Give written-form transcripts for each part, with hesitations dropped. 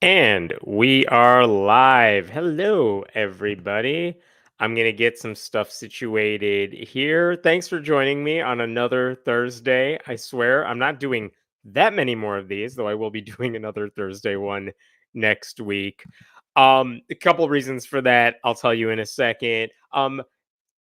And we are live. Hello, everybody. I'm going to get some stuff situated here. Thanks for joining me on another Thursday. I swear I'm not doing that many more of these, though I will be doing another Thursday one next week. A couple reasons for that I'll tell you in a second. I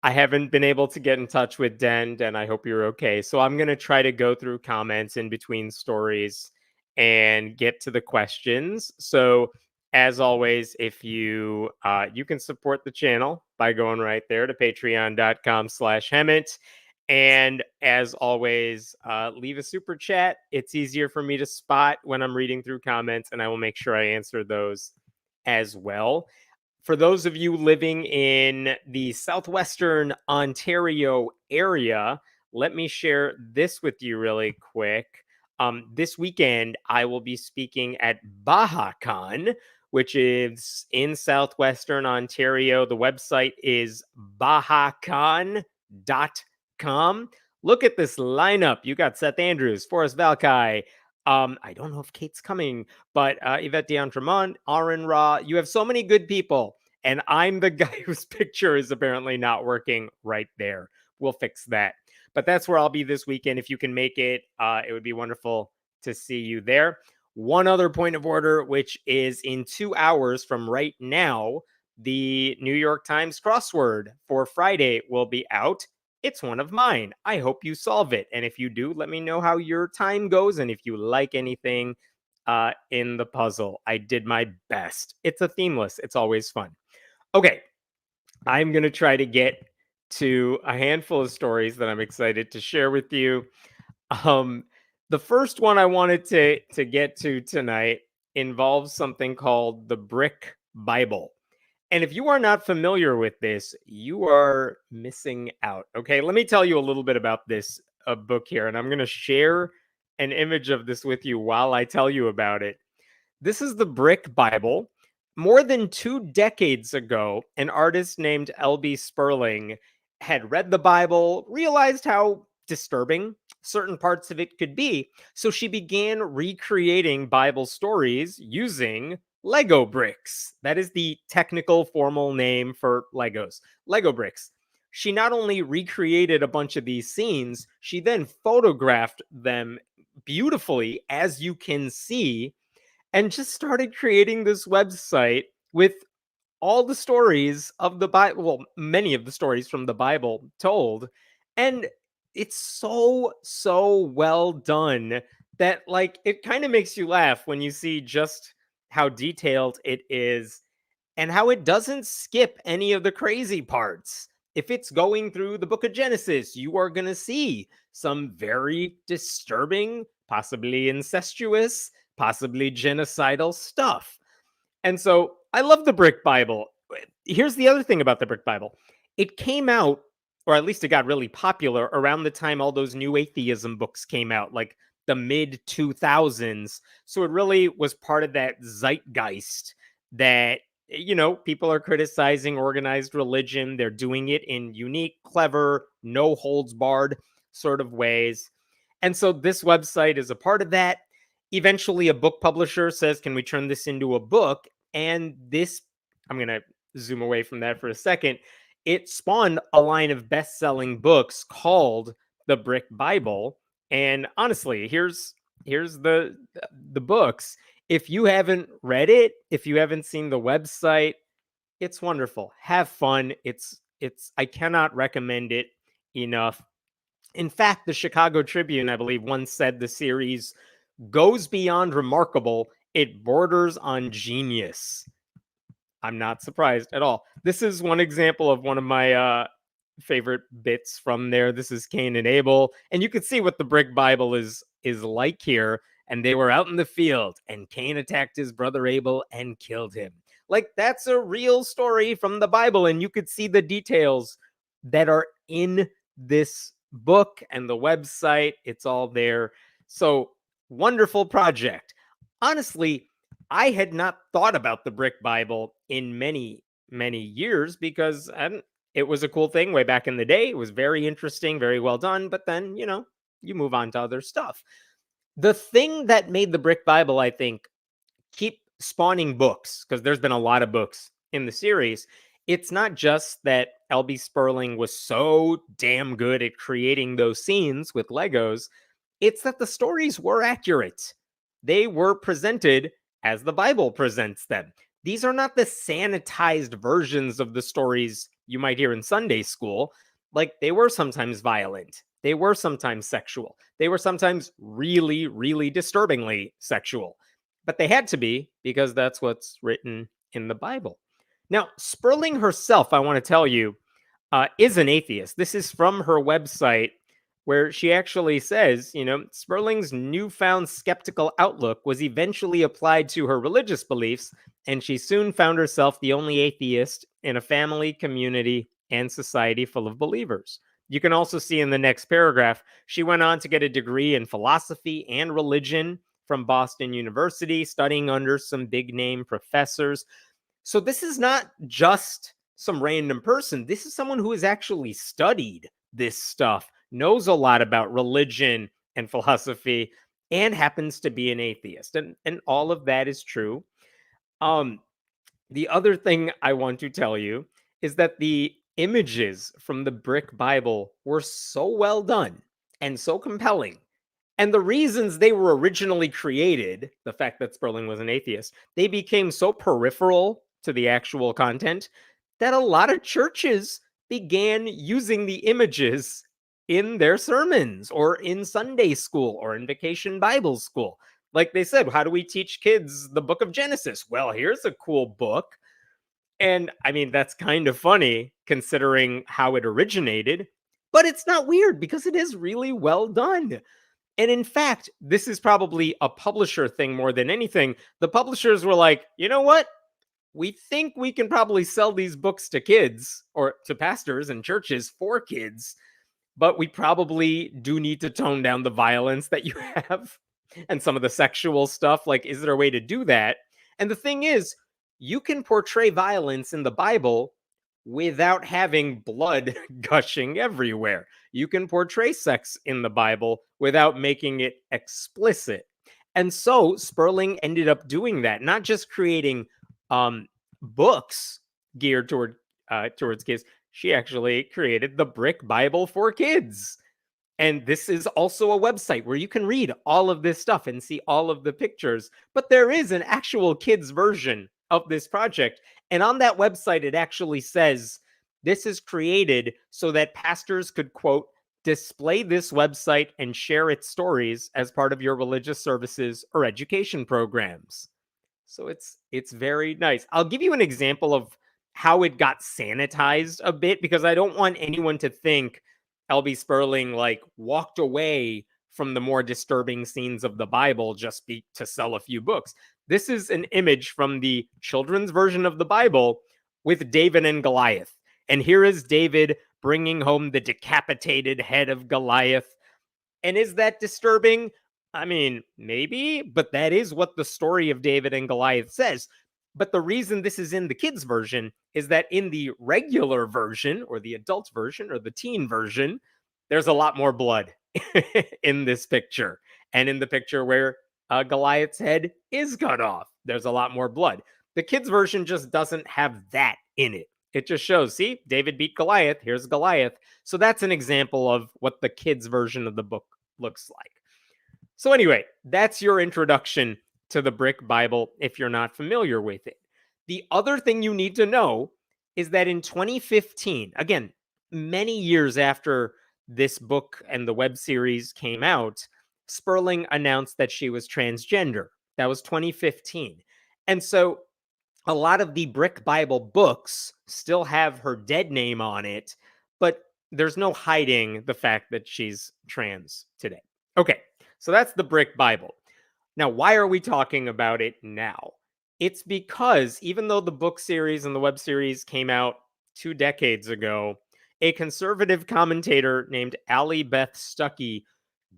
haven't been able to get in touch with Dend, and I hope you're okay. So I'm going to try to go through comments in between stories and get to the questions. So as always, if you can support the channel by going right there to patreon.com/Hemant. And as always, leave a super chat. It's easier for me to spot when I'm reading through comments, and I will make sure I answer those as well. For those of you living in the southwestern Ontario area, let me share this with you really quick. This weekend, I will be speaking at BajaCon, which is in southwestern Ontario. The website is bajacon.com. Look at this lineup. You got Seth Andrews, Forrest Valkai. I don't know if Kate's coming, but Yvette D'Entremont, Aaron Ra. You have so many good people. And I'm the guy whose picture is apparently not working right there. We'll fix that. But that's where I'll be this weekend. If you can make it, it would be wonderful to see you there. One other point of order, which is in 2 hours from right now, the New York Times crossword for Friday will be out. It's one of mine. I hope you solve it. And if you do, let me know how your time goes and if you like anything in the puzzle. I did my best. It's a themeless, it's always fun. Okay, I'm going to try to get to a handful of stories that I'm excited to share with you. Um, the first one I wanted to get to tonight involves something called the Brick Bible. And if you are not familiar with this, you are missing out. Okay, let me tell you a little bit about this book here, and I'm going to share an image of this with you while I tell you about it. This is the Brick Bible. More than 2 decades ago, an artist named L.B. Sperling had read the Bible, realized how disturbing certain parts of it could be, so she began recreating Bible stories using Lego bricks. That is the technical formal name for Legos. Lego bricks. She not only recreated a bunch of these scenes, she then photographed them beautifully, as you can see, and just started creating this website with all the stories of the Bible, well, many of the stories from the Bible told. And it's so well done that, like, it kind of makes you laugh when you see just how detailed it is and how it doesn't skip any of the crazy parts. If it's going through the book of Genesis, you are going to see some very disturbing, possibly incestuous, possibly genocidal stuff. And so I love the Brick Bible. Here's the other thing about the Brick Bible: it came out, or at least it got really popular around the time all those new atheism books came out, like the mid 2000s. So it really was part of that zeitgeist that, people are criticizing organized religion. They're doing it in unique, clever, no holds barred sort of ways. And so this website is a part of that. Eventually, a book publisher says, can we turn this into a book? And this, I'm going to zoom away from that for a second. It spawned a line of best-selling books called The Brick Bible. And honestly, here's the books. If you haven't read it, if you haven't seen the website, it's wonderful. Have fun. It's I cannot recommend it enough. In fact, the Chicago Tribune, I believe, once said the series goes beyond remarkable. It borders on genius. I'm not surprised at all. This is one example of one of my favorite bits from there. This is Cain and Abel, and you can see what the Brick Bible is like here. And they were out in the field, and Cain attacked his brother Abel and killed him. Like, that's a real story from the Bible, and you could see the details that are in this book and the website. It's all there. So, wonderful project. Honestly, I had not thought about the Brick Bible in many years because it was a cool thing way back in the day. It was very interesting, very well done. But then, you move on to other stuff. The thing that made the Brick Bible, I think, keep spawning books, because there's been a lot of books in the series, it's not just that L.B. Sperling was so damn good at creating those scenes with Legos, it's that the stories were accurate. They were presented as the Bible presents them. These are not the sanitized versions of the stories you might hear in Sunday school. Like, they were sometimes violent. They were sometimes sexual. They were sometimes really, really disturbingly sexual. But they had to be, because that's what's written in the Bible. Now, Sperling herself, I want to tell you, is an atheist. This is from her website, where she actually says, Sperling's newfound skeptical outlook was eventually applied to her religious beliefs, and she soon found herself the only atheist in a family, community, and society full of believers. You can also see in the next paragraph, she went on to get a degree in philosophy and religion from Boston University, studying under some big name professors. So this is not just some random person. This is someone who has actually studied this stuff, knows a lot about religion and philosophy, and happens to be an atheist. And all of that is true. Um, the other thing I want to tell you is that the images from the Brick Bible were so well done and so compelling, and the reasons they were originally created, the fact that Sperling was an atheist, they became so peripheral to the actual content that a lot of churches began using the images in their sermons or in Sunday school or in vacation Bible school. Like they said, how do we teach kids the book of Genesis? Well, here's a cool book. And I mean, that's kind of funny considering how it originated, but it's not weird because it is really well done. And in fact, this is probably a publisher thing more than anything. The publishers were like, you know what? We think we can probably sell these books to kids or to pastors and churches for kids, but we probably do need to tone down the violence that you have and some of the sexual stuff. Like, is there a way to do that? And the thing is, you can portray violence in the Bible without having blood gushing everywhere. You can portray sex in the Bible without making it explicit. And so Sperling ended up doing that, not just creating books geared towards kids. She actually created the Brick Bible for kids. And this is also a website where you can read all of this stuff and see all of the pictures. But there is an actual kids version of this project. And on that website, it actually says this is created so that pastors could, quote, display this website and share its stories as part of your religious services or education programs. So it's very nice. I'll give you an example of how it got sanitized a bit, because I don't want anyone to think L.B. Sperling like walked away from the more disturbing scenes of the Bible just to sell a few books. This is an image from the children's version of the Bible with David and Goliath. And here is David bringing home the decapitated head of Goliath. And is that disturbing? I mean, maybe, but that is what the story of David and Goliath says. But the reason this is in the kids' version is that in the regular version, or the adult version, or the teen version, there's a lot more blood in this picture. And in the picture where Goliath's head is cut off, there's a lot more blood. The kids' version just doesn't have that in it. It just shows, see, David beat Goliath. Here's Goliath. So that's an example of what the kids' version of the book looks like. So anyway, that's your introduction to the Brick Bible if you're not familiar with it. The other thing you need to know is that in 2015, again, many years after this book and the web series came out, Sperling announced that she was transgender. That was 2015. And so a lot of the Brick Bible books still have her dead name on it, but there's no hiding the fact that she's trans today. Okay, so that's the Brick Bible. Now, why are we talking about it now? It's because even though the book series and the web series came out 2 decades ago, a conservative commentator named Allie Beth Stuckey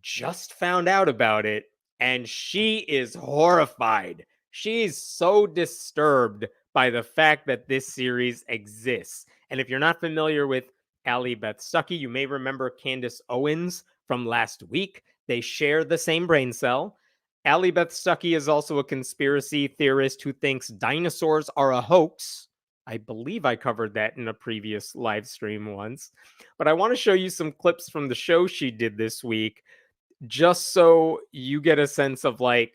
just found out about it, and she is horrified. She's so disturbed by the fact that this series exists. And if you're not familiar with Allie Beth Stuckey, you may remember Candace Owens from last week. They share the same brain cell. Allie Beth Stuckey is also a conspiracy theorist who thinks dinosaurs are a hoax. I believe I covered that in a previous live stream once. But I want to show you some clips from the show she did this week, just so you get a sense of like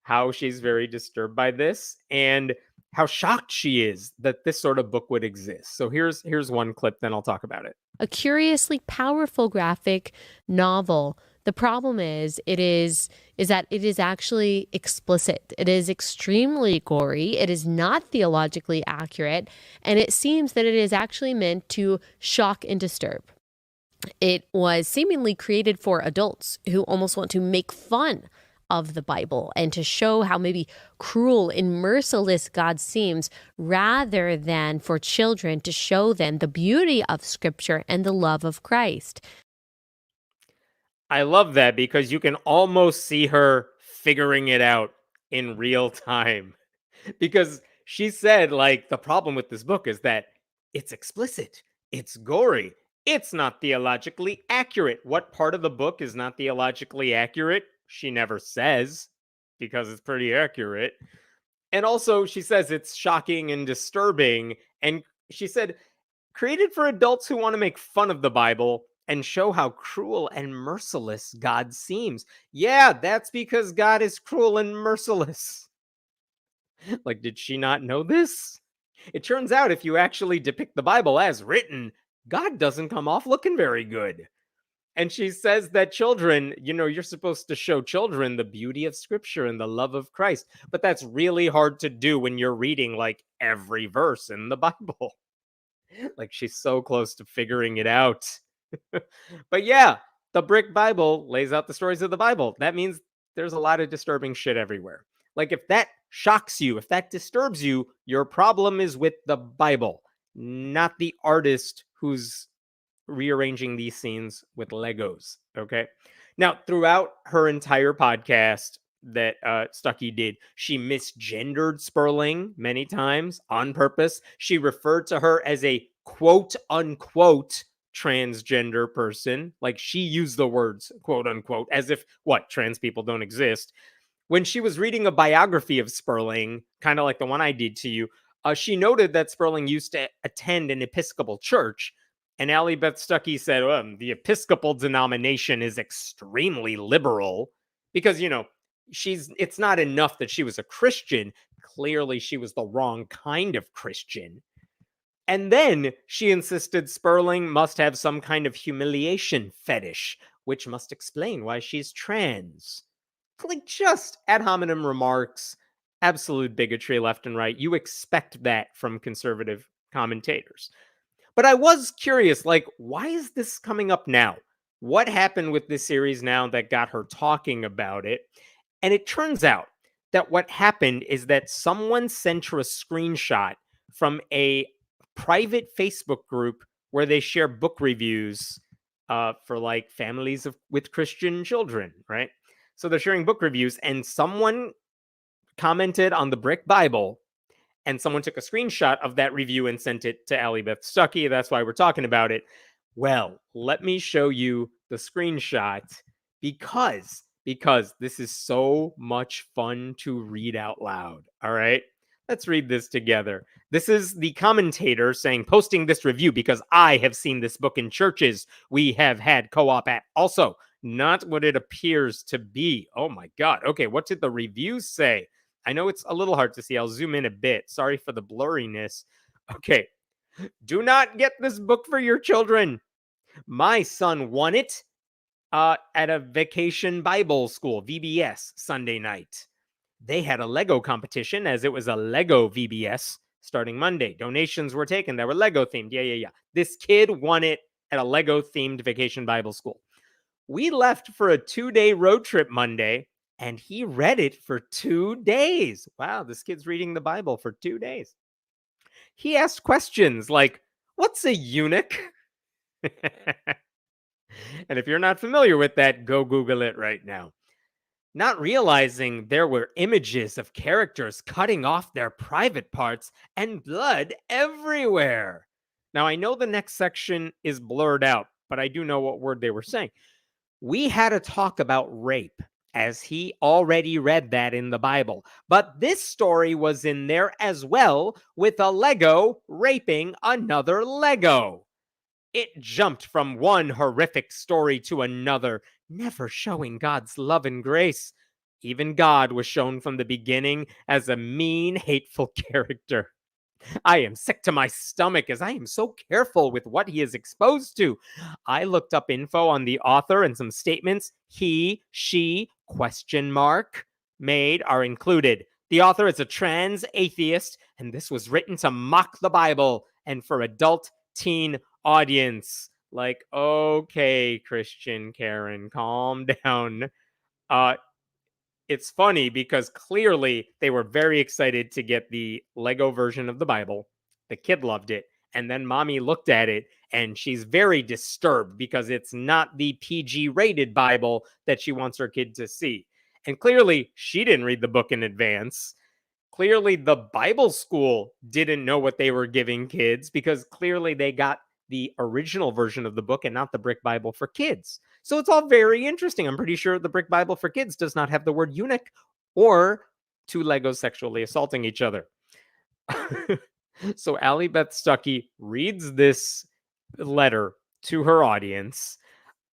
how she's very disturbed by this and how shocked she is that this sort of book would exist. So here's one clip, then I'll talk about it. A curiously powerful graphic novel. The problem is that it is actually explicit. It is extremely gory. It is not theologically accurate, and it seems that it is actually meant to shock and disturb. It was seemingly created for adults who almost want to make fun of the Bible and to show how maybe cruel and merciless God seems, rather than for children to show them the beauty of Scripture and the love of Christ. I love that because you can almost see her figuring it out in real time. Because she said, like, the problem with this book is that it's explicit, it's gory, it's not theologically accurate. What part of the book is not theologically accurate? She never says, because it's pretty accurate. And also, she says it's shocking and disturbing. And she said, created for adults who want to make fun of the Bible and show how cruel and merciless God seems. Yeah, that's because God is cruel and merciless. Like, did she not know this? It turns out if you actually depict the Bible as written, God doesn't come off looking very good. And she says that children, you're supposed to show children the beauty of Scripture and the love of Christ. But that's really hard to do when you're reading like every verse in the Bible. Like, she's so close to figuring it out. But yeah, the Brick Bible lays out the stories of the Bible. That means there's a lot of disturbing shit everywhere. Like, if that shocks you, if that disturbs you, your problem is with the Bible, not the artist who's rearranging these scenes with Legos. Okay. Now, throughout her entire podcast that Stuckey did, she misgendered Sperling many times on purpose. She referred to her as a quote unquote transgender person. Like, she used the words quote unquote as if what, trans people don't exist. When she was reading a biography of Sperling, kind of like the one I did to you, she noted that Sperling used to attend an Episcopal church. And Allie Beth Stuckey said, the Episcopal denomination is extremely liberal because, it's not enough that she was a Christian. Clearly, she was the wrong kind of Christian. And then she insisted Sperling must have some kind of humiliation fetish, which must explain why she's trans. Like, just ad hominem remarks, absolute bigotry left and right. You expect that from conservative commentators. But I was curious, like, why is this coming up now? What happened with this series now that got her talking about it? And it turns out that what happened is that someone sent her a screenshot from a private Facebook group where they share book reviews for like families with Christian children, right? So they're sharing book reviews, and someone commented on the Brick Bible, and someone took a screenshot of that review and sent it to Allie Beth Stuckey. That's why we're talking about it. Well, let me show you the screenshot because this is so much fun to read out loud. All right, let's read this together. This is the commentator saying, posting this review because I have seen this book in churches we have had co-op at. Also, not what it appears to be. Oh my God. Okay, what did the reviews say? I know it's a little hard to see. I'll zoom in a bit. Sorry for the blurriness. Okay. Do not get this book for your children. My son won it at a vacation Bible school, VBS, Sunday night. They had a Lego competition as it was a Lego VBS starting Monday. Donations were taken that were Lego themed. Yeah. This kid won it at a Lego themed vacation Bible school. We left for a 2-day road trip Monday, and he read it for 2 days. Wow, this kid's reading the Bible for 2 days. He asked questions like, what's a eunuch? And if you're not familiar with that, go Google it right now. Not realizing there were images of characters cutting off their private parts and blood everywhere. Now, I know the next section is blurred out, but I do know what word they were saying. We had a talk about rape as he already read that in the Bible. But this story was in there as well, with a Lego raping another Lego. It jumped from one horrific story to another, never showing God's love and grace. Even God was shown from the beginning as a mean, hateful character. I am sick to my stomach as I am so careful with what he is exposed to. I looked up info on the author and some statements he, she, question mark, made are included. The author is a trans atheist, and this was written to mock the Bible and for adult teen audience. Like, okay, Christian Karen, calm down. Uh, it's funny because clearly they were very excited to get the Lego version of the Bible. The kid loved it. And then mommy looked at it and she's very disturbed because it's not the PG rated Bible that she wants her kid to see. And clearly she didn't read the book in advance. Clearly the Bible school didn't know what they were giving kids because clearly they got the original version of the book and not the Brick Bible for Kids. So it's all very interesting. I'm pretty sure the Brick Bible for Kids does not have the word eunuch or two Legos sexually assaulting each other. So Allie Beth Stuckey reads this letter to her audience.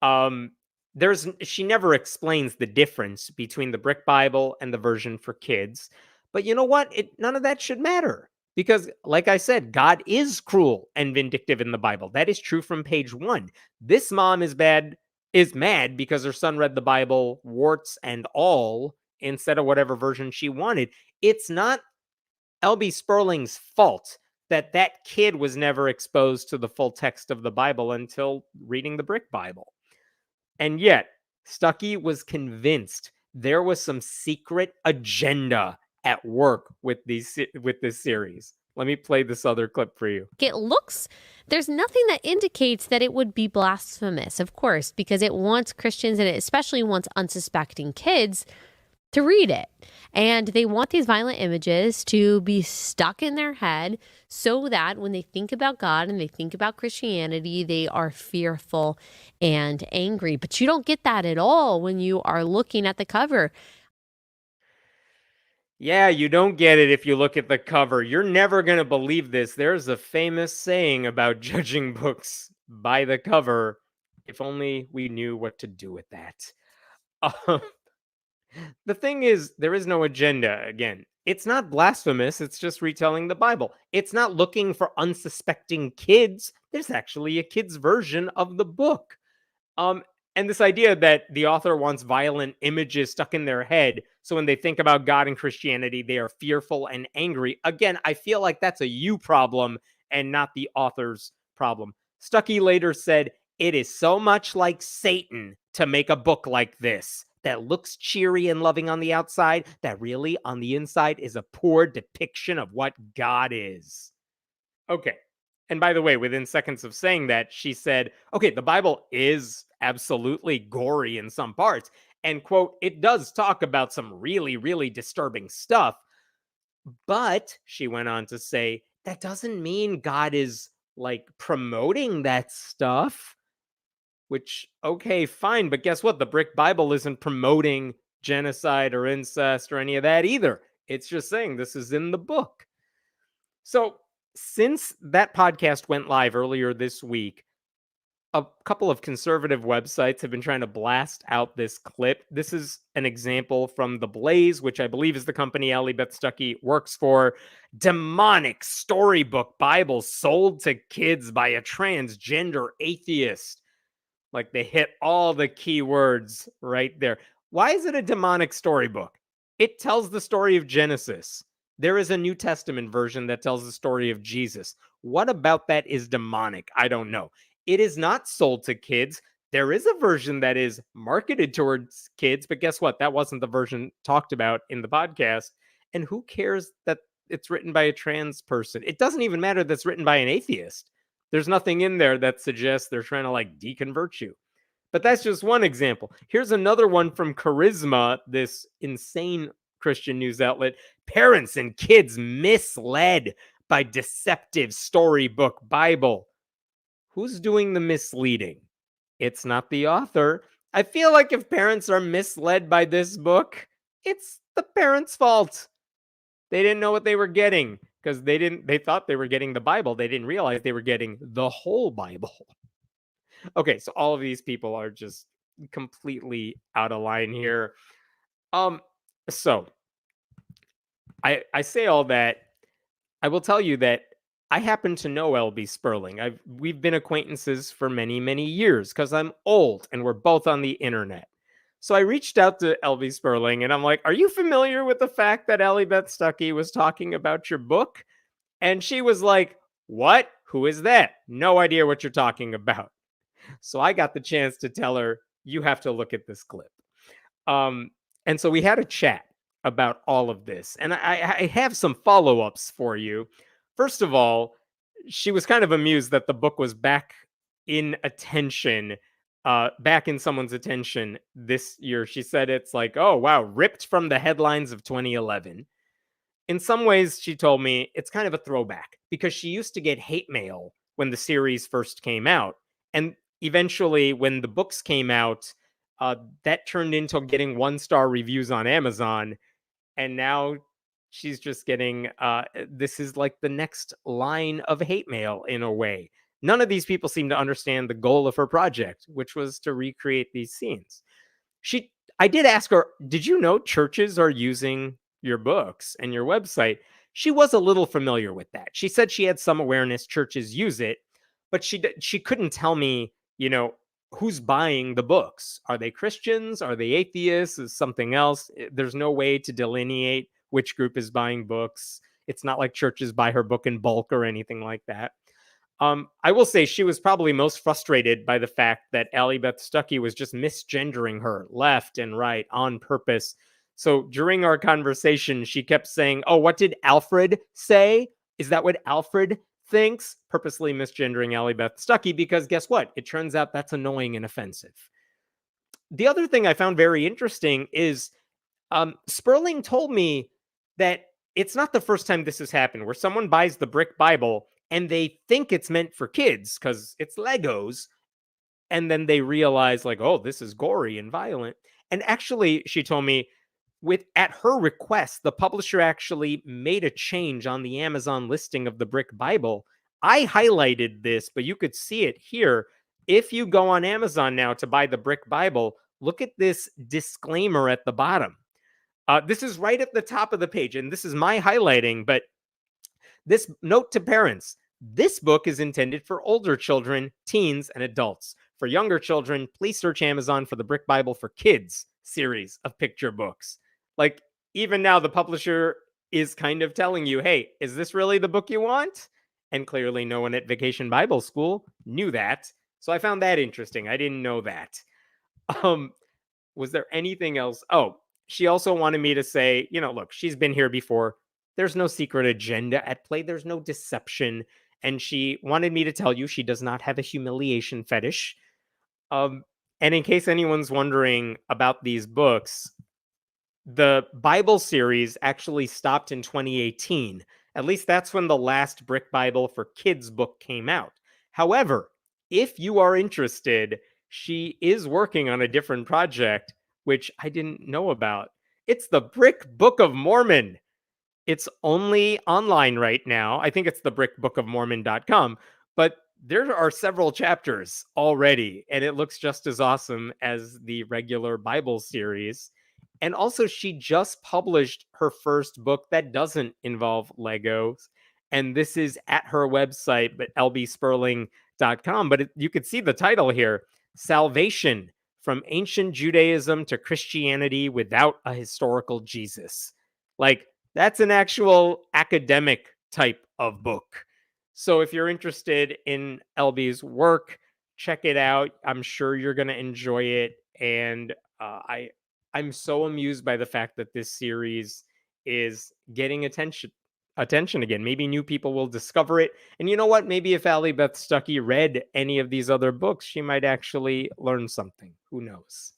She never explains the difference between the Brick Bible and the version for kids. But you know what? None of that should matter. Because, like I said, God is cruel and vindictive in the Bible. That is true from page 1. This mom is mad because her son read the Bible, warts and all, instead of whatever version she wanted. It's not L.B. Sperling's fault that that kid was never exposed to the full text of the Bible until reading the Brick Bible. And yet, Stuckey was convinced there was some secret agenda at work with this series. Let me play this other clip for you. There's nothing that indicates that it would be blasphemous, of course, because it wants Christians and it especially wants unsuspecting kids to read it. And they want these violent images to be stuck in their head so that when they think about God and they think about Christianity, they are fearful and angry. But you don't get that at all when you are looking at the cover. Yeah, you don't get it if you look at the cover. You're never going to believe this. There's a famous saying about judging books by the cover. If only we knew what to do with that. The thing is, there is no agenda. Again, it's not blasphemous. It's just retelling the Bible. It's not looking for unsuspecting kids. There's actually a kid's version of the book. And this idea that the author wants violent images stuck in their head, so when they think about God and Christianity, they are fearful and angry. Again, I feel like that's a you problem and not the author's problem. Stuckey later said, "It is so much like Satan to make a book like this that looks cheery and loving on the outside, that really on the inside is a poor depiction of what God is." Okay. And by the way, within seconds of saying that, she said, okay, the Bible is absolutely gory in some parts. And quote, it does talk about some really, really disturbing stuff. But she went on to say, that doesn't mean God is like promoting that stuff. Which, okay, fine. But guess what? The Brick Bible isn't promoting genocide or incest or any of that either. It's just saying this is in the book. So, since that podcast went live earlier this week, a couple of conservative websites have been trying to blast out this clip. This is an example from The Blaze, which I believe is the company Allie Beth Stuckey works for. Demonic storybook Bible sold to kids by a transgender atheist. Like, they hit all the keywords right there. Why is it a demonic storybook? It tells the story of Genesis. There is a New Testament version that tells the story of Jesus. What about that is demonic? I don't know. It is not sold to kids. There is a version that is marketed towards kids, but guess what? That wasn't the version talked about in the podcast. And who cares that it's written by a trans person? It doesn't even matter that it's written by an atheist. There's nothing in there that suggests they're trying to like deconvert you. But that's just one example. Here's another one from Charisma, this insane Christian news outlet. Parents and kids misled by deceptive storybook Bible. Who's doing the misleading? It's not the author. I feel like if parents are misled by this book, it's the parents' fault. They didn't know what they were getting because they thought they were getting the Bible. They didn't realize they were getting the whole Bible. Okay, so all of these people are just completely out of line here. Um, so I say all that. I will tell you that I happen to know LB Sperling. We've been acquaintances for many, many years because I'm old and we're both on the internet. So I reached out to LB Sperling and I'm like, "Are you familiar with the fact that Allie Beth Stuckey was talking about your book?" And she was like, "What? Who is that? No idea what you're talking about." So I got the chance to tell her, "You have to look at this clip." Um, and so we had a chat about all of this. And I have some follow ups for you. First of all, she was kind of amused that the book was in attention, back in someone's attention this year. She said it's like, oh, wow, ripped from the headlines of 2011. In some ways, she told me it's kind of a throwback because she used to get hate mail when the series first came out. And eventually, when the books came out, that turned into getting 1-star reviews on Amazon. And now she's just getting this is like the next line of hate mail in a way. None of these people seem to understand the goal of her project, which was to recreate these scenes. She I did ask her, "Did you know churches are using your books and your website?" She was a little familiar with that. She said she had some awareness churches use it, but she couldn't tell me, who's buying the books. Are they Christians? Are they atheists? Is something else? There's no way to delineate which group is buying books. It's not like churches buy her book in bulk or anything like that. I will say she was probably most frustrated by the fact that Allie Beth Stuckey was just misgendering her left and right on purpose. So during our conversation, she kept saying, "Oh, what did Alfred say? Is that what Alfred thinks?" Purposely misgendering Allie Beth Stuckey because guess what? It turns out that's annoying and offensive. The other thing I found very interesting is Sperling told me that it's not the first time this has happened where someone buys the brick Bible and they think it's meant for kids because it's Legos. And then they realize, like, oh, this is gory and violent. And actually, she told me, at her request, the publisher actually made a change on the Amazon listing of the brick Bible. I highlighted this, but you could see it here. If you go on Amazon now to buy the brick Bible, look at this disclaimer at the bottom. This is right at the top of the page, and this is my highlighting, but this note to parents: this book is intended for older children, teens, and adults. For younger children, please search Amazon for the Brick Bible for Kids series of picture books. Like, even now, the publisher is kind of telling you, hey, is this really the book you want? And clearly, no one at Vacation Bible School knew that. So I found that interesting. I didn't know that. Um, was there anything else? Oh, she also wanted me to say, look, she's been here before. There's no secret agenda at play. There's no deception. And she wanted me to tell you she does not have a humiliation fetish. Um, and in case anyone's wondering about these books, the Bible series actually stopped in 2018. At least that's when the last Brick Bible for Kids book came out. However, if you are interested, she is working on a different project, which I didn't know about. It's the Brick Book of Mormon. It's only online right now. I think it's the brickbookofmormon.com, but there are several chapters already, and it looks just as awesome as the regular Bible series. And also, she just published her first book that doesn't involve Legos. And this is at her website, but lbsperling.com. But you could see the title here: Salvation from Ancient Judaism to Christianity Without a Historical Jesus. Like, that's an actual academic type of book. So if you're interested in LB's work, check it out. I'm sure you're going to enjoy it. And I'm so amused by the fact that this series is getting attention again. Maybe new people will discover it. And you know what? Maybe if Allie Beth Stuckey read any of these other books, she might actually learn something. Who knows?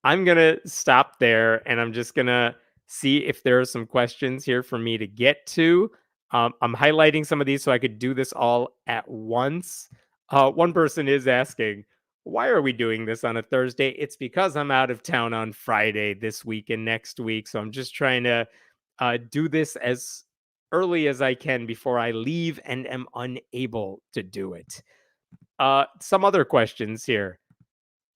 I'm going to stop there and I'm just going to see if there are some questions here for me to get to. I'm highlighting some of these so I could do this all at once. One person is asking, Why are we doing this on a Thursday? It's because I'm out of town on Friday this week and next week. So I'm just trying to do this as early as I can before I leave and am unable to do it. Some other questions here.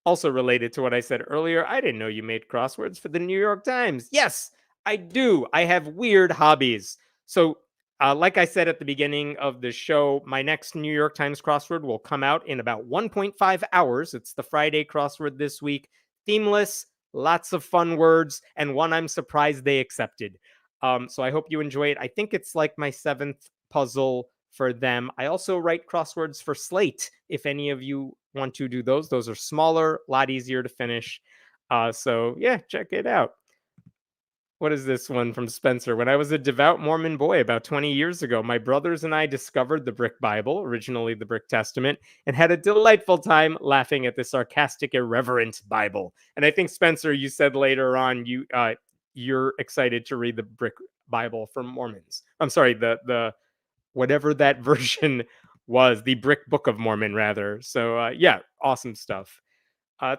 Also related to what I said earlier, I didn't know you made crosswords for the New York Times. Yes, I do. I have weird hobbies. So, like I said at the beginning of the show, my next New York Times crossword will come out in about 1.5 hours. It's the Friday crossword this week. Themeless, lots of fun words, and one I'm surprised they accepted. So I hope you enjoy it. I think it's like my seventh puzzle for them. I also write crosswords for Slate. If any of you want to do those are smaller, a lot easier to finish. So yeah, check it out. What is this one from Spencer? When I was a devout Mormon boy about 20 years ago, my brothers and I discovered the Brick Bible, originally the Brick Testament, and had a delightful time laughing at the sarcastic, irreverent Bible. And I think Spencer, you said later on you're excited to read the Brick Bible from Mormons. I'm sorry, the whatever that version was, the Brick Book of Mormon, rather. So, yeah, awesome stuff.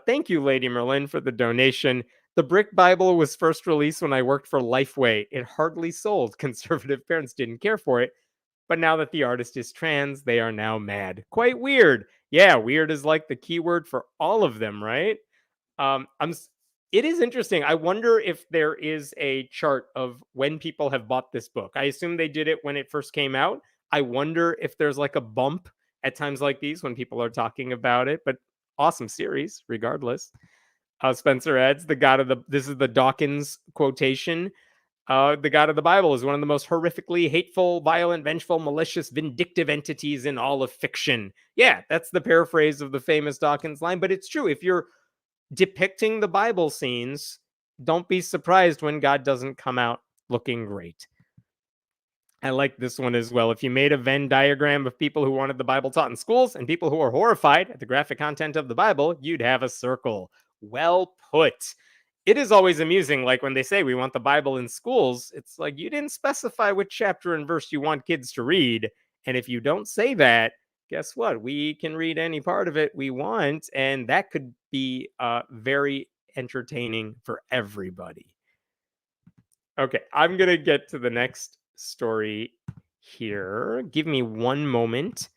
Thank you, Lady Merlin, for the donation. The Brick Bible was first released when I worked for Lifeway. It hardly sold. Conservative parents didn't care for it. But now that the artist is trans, they are now mad. Quite weird. Yeah, weird is like the keyword for all of them, right? Um, I'm. It is interesting. I wonder if there is a chart of when people have bought this book. I assume they did it when it first came out. I wonder if there's like a bump at times like these when people are talking about it. But awesome series, regardless. Spencer adds the God of the. This is the Dawkins quotation. The God of the Bible is one of the most horrifically hateful, violent, vengeful, malicious, vindictive entities in all of fiction. Yeah, that's the paraphrase of the famous Dawkins line, but it's true. If you're depicting the Bible scenes, don't be surprised when God doesn't come out looking great. I like this one as well. If you made a Venn diagram of people who wanted the Bible taught in schools and people who are horrified at the graphic content of the Bible, you'd have a circle. Well put. It is always amusing, like when they say we want the Bible in schools, it's like you didn't specify which chapter and verse you want kids to read. And if you don't say that, guess what? We can read any part of it we want, and that could be very entertaining for everybody. Okay, I'm going to get to the next story here. Give me one moment.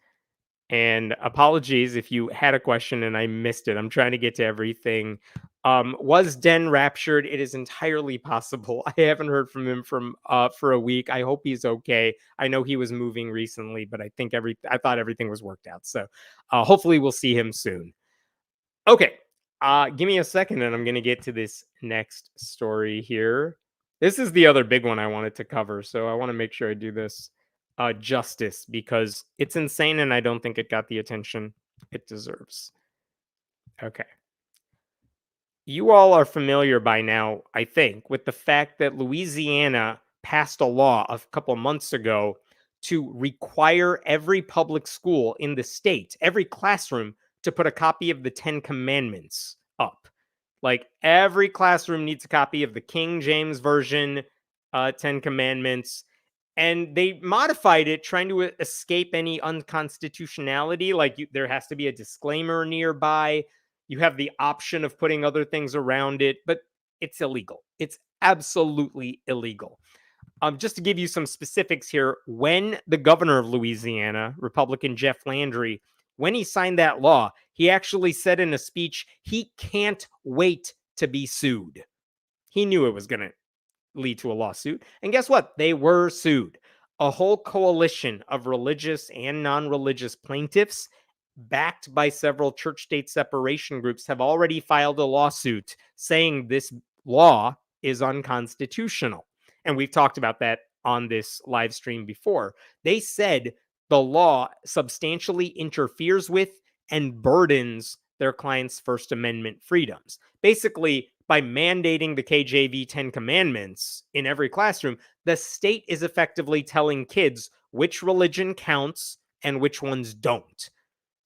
And apologies if you had a question and I missed it. I'm trying to get to everything. Was Den raptured? It is entirely possible. I haven't heard from him for a week. I hope he's okay. I know he was moving recently, but I thought everything was worked out. So hopefully we'll see him soon. Okay. Give me a second and I'm going to get to this next story here. This is the other big one I wanted to cover. So I want to make sure I do this justice because it's insane and I don't think it got the attention it deserves. Okay. You all are familiar by now, I think, with the fact that Louisiana passed a law a couple months ago to require every public school in the state, every classroom, to put a copy of the Ten Commandments up. Like every classroom needs a copy of the King James Version Ten Commandments. And they modified it trying to escape any unconstitutionality. Like there has to be a disclaimer nearby. You have the option of putting other things around it, but it's illegal. It's absolutely illegal. Just to give you some specifics here, when the governor of Louisiana, Republican Jeff Landry, when he signed that law, he actually said in a speech he can't wait to be sued. He knew it was going to lead to a lawsuit. And guess what? They were sued. A whole coalition of religious and non-religious plaintiffs, backed by several church-state separation groups, have already filed a lawsuit saying this law is unconstitutional. And we've talked about that on this live stream before. They said the law substantially interferes with and burdens their clients' First Amendment freedoms. Basically, by mandating the KJV 10 Commandments in every classroom, the state is effectively telling kids which religion counts and which ones don't.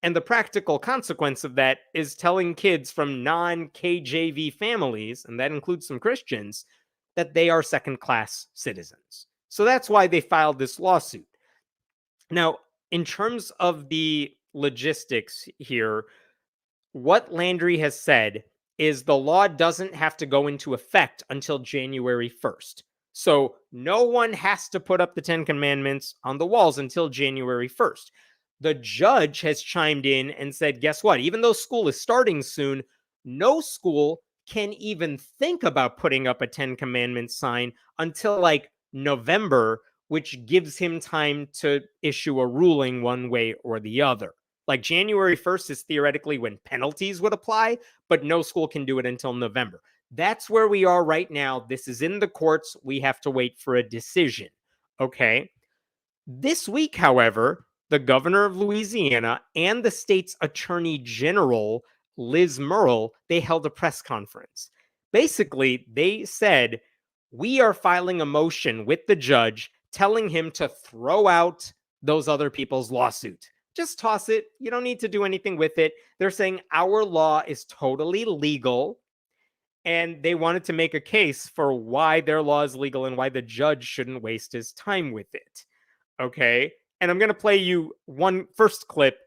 And the practical consequence of that is telling kids from non-KJV families, and that includes some Christians, that they are second-class citizens. So that's why they filed this lawsuit. Now, in terms of the logistics here, what Landry has said is the law doesn't have to go into effect until January 1st. So no one has to put up the 10 Commandments on the walls until January 1st. The judge has chimed in and said, guess what? Even though school is starting soon, no school can even think about putting up a 10 Commandments sign until like November, which gives him time to issue a ruling one way or the other. Like January 1st is theoretically when penalties would apply, but no school can do it until November. That's where we are right now. This is in the courts. We have to wait for a decision. Okay. This week, however, the governor of Louisiana and the state's attorney general, Liz Murrill, they held a press conference. Basically, they said, we are filing a motion with the judge telling him to throw out those other people's lawsuit. Just toss it. You don't need to do anything with it. They're saying our law is totally legal, and they wanted to make a case for why their law is legal and why the judge shouldn't waste his time with it. Okay. And I'm going to play you one first clip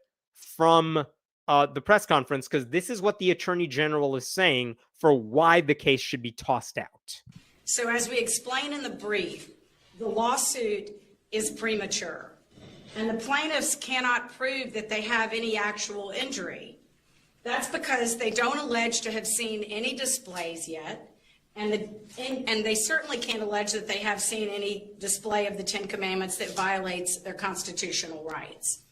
from the press conference, because this is what the attorney general is saying for why the case should be tossed out. So as we explain in the brief, the lawsuit is premature, and the plaintiffs cannot prove that they have any actual injury. That's because they don't allege to have seen any displays yet, and they certainly can't allege that they have seen any display of the 10 Commandments that violates their constitutional rights.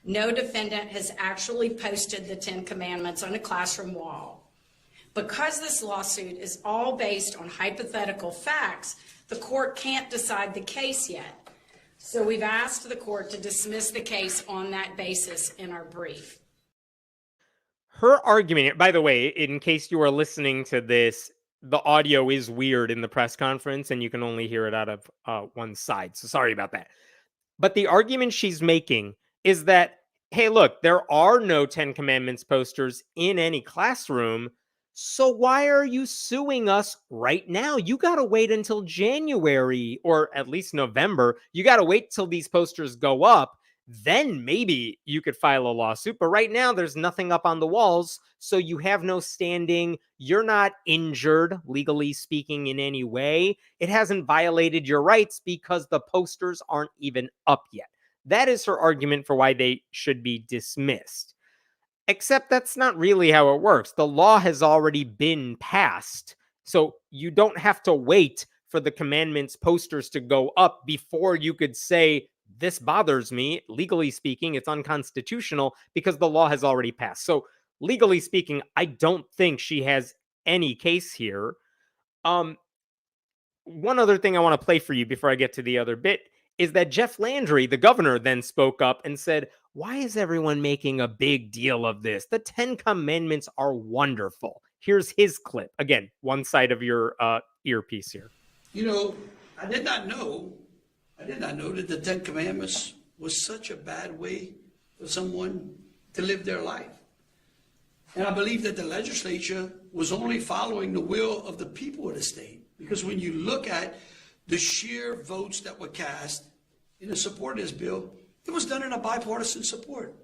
No defendant has actually posted the 10 Commandments on a classroom wall. Because this lawsuit is all based on hypothetical facts, the court can't decide the case yet. So we've asked the court to dismiss the case on that basis in our brief. Her argument, by the way, in case you are listening to this, the audio is weird in the press conference and you can only hear it out of one side. So sorry about that. But the argument she's making is that, hey, look, there are no 10 Commandments posters in any classroom. So why are you suing us right now? You got to wait until January or at least November. You got to wait till these posters go up. Then maybe you could file a lawsuit. But right now, there's nothing up on the walls. So you have no standing. You're not injured, legally speaking, in any way. It hasn't violated your rights because the posters aren't even up yet. That is her argument for why they should be dismissed. Except that's not really how it works. The law has already been passed. So you don't have to wait for the commandments posters to go up before you could say, this bothers me. Legally speaking, it's unconstitutional because the law has already passed. So legally speaking, I don't think she has any case here. One other thing I want to play for you before I get to the other bit is that Jeff Landry, the governor, then spoke up and said, why is everyone making a big deal of this? The 10 Commandments are wonderful. Here's his clip. Again, one side of your earpiece here. You know, I did not know that the 10 Commandments was such a bad way for someone to live their life. And I believe that the legislature was only following the will of the people of the state. Because when you look at the sheer votes that were cast in the support of this bill, it was done in a bipartisan support.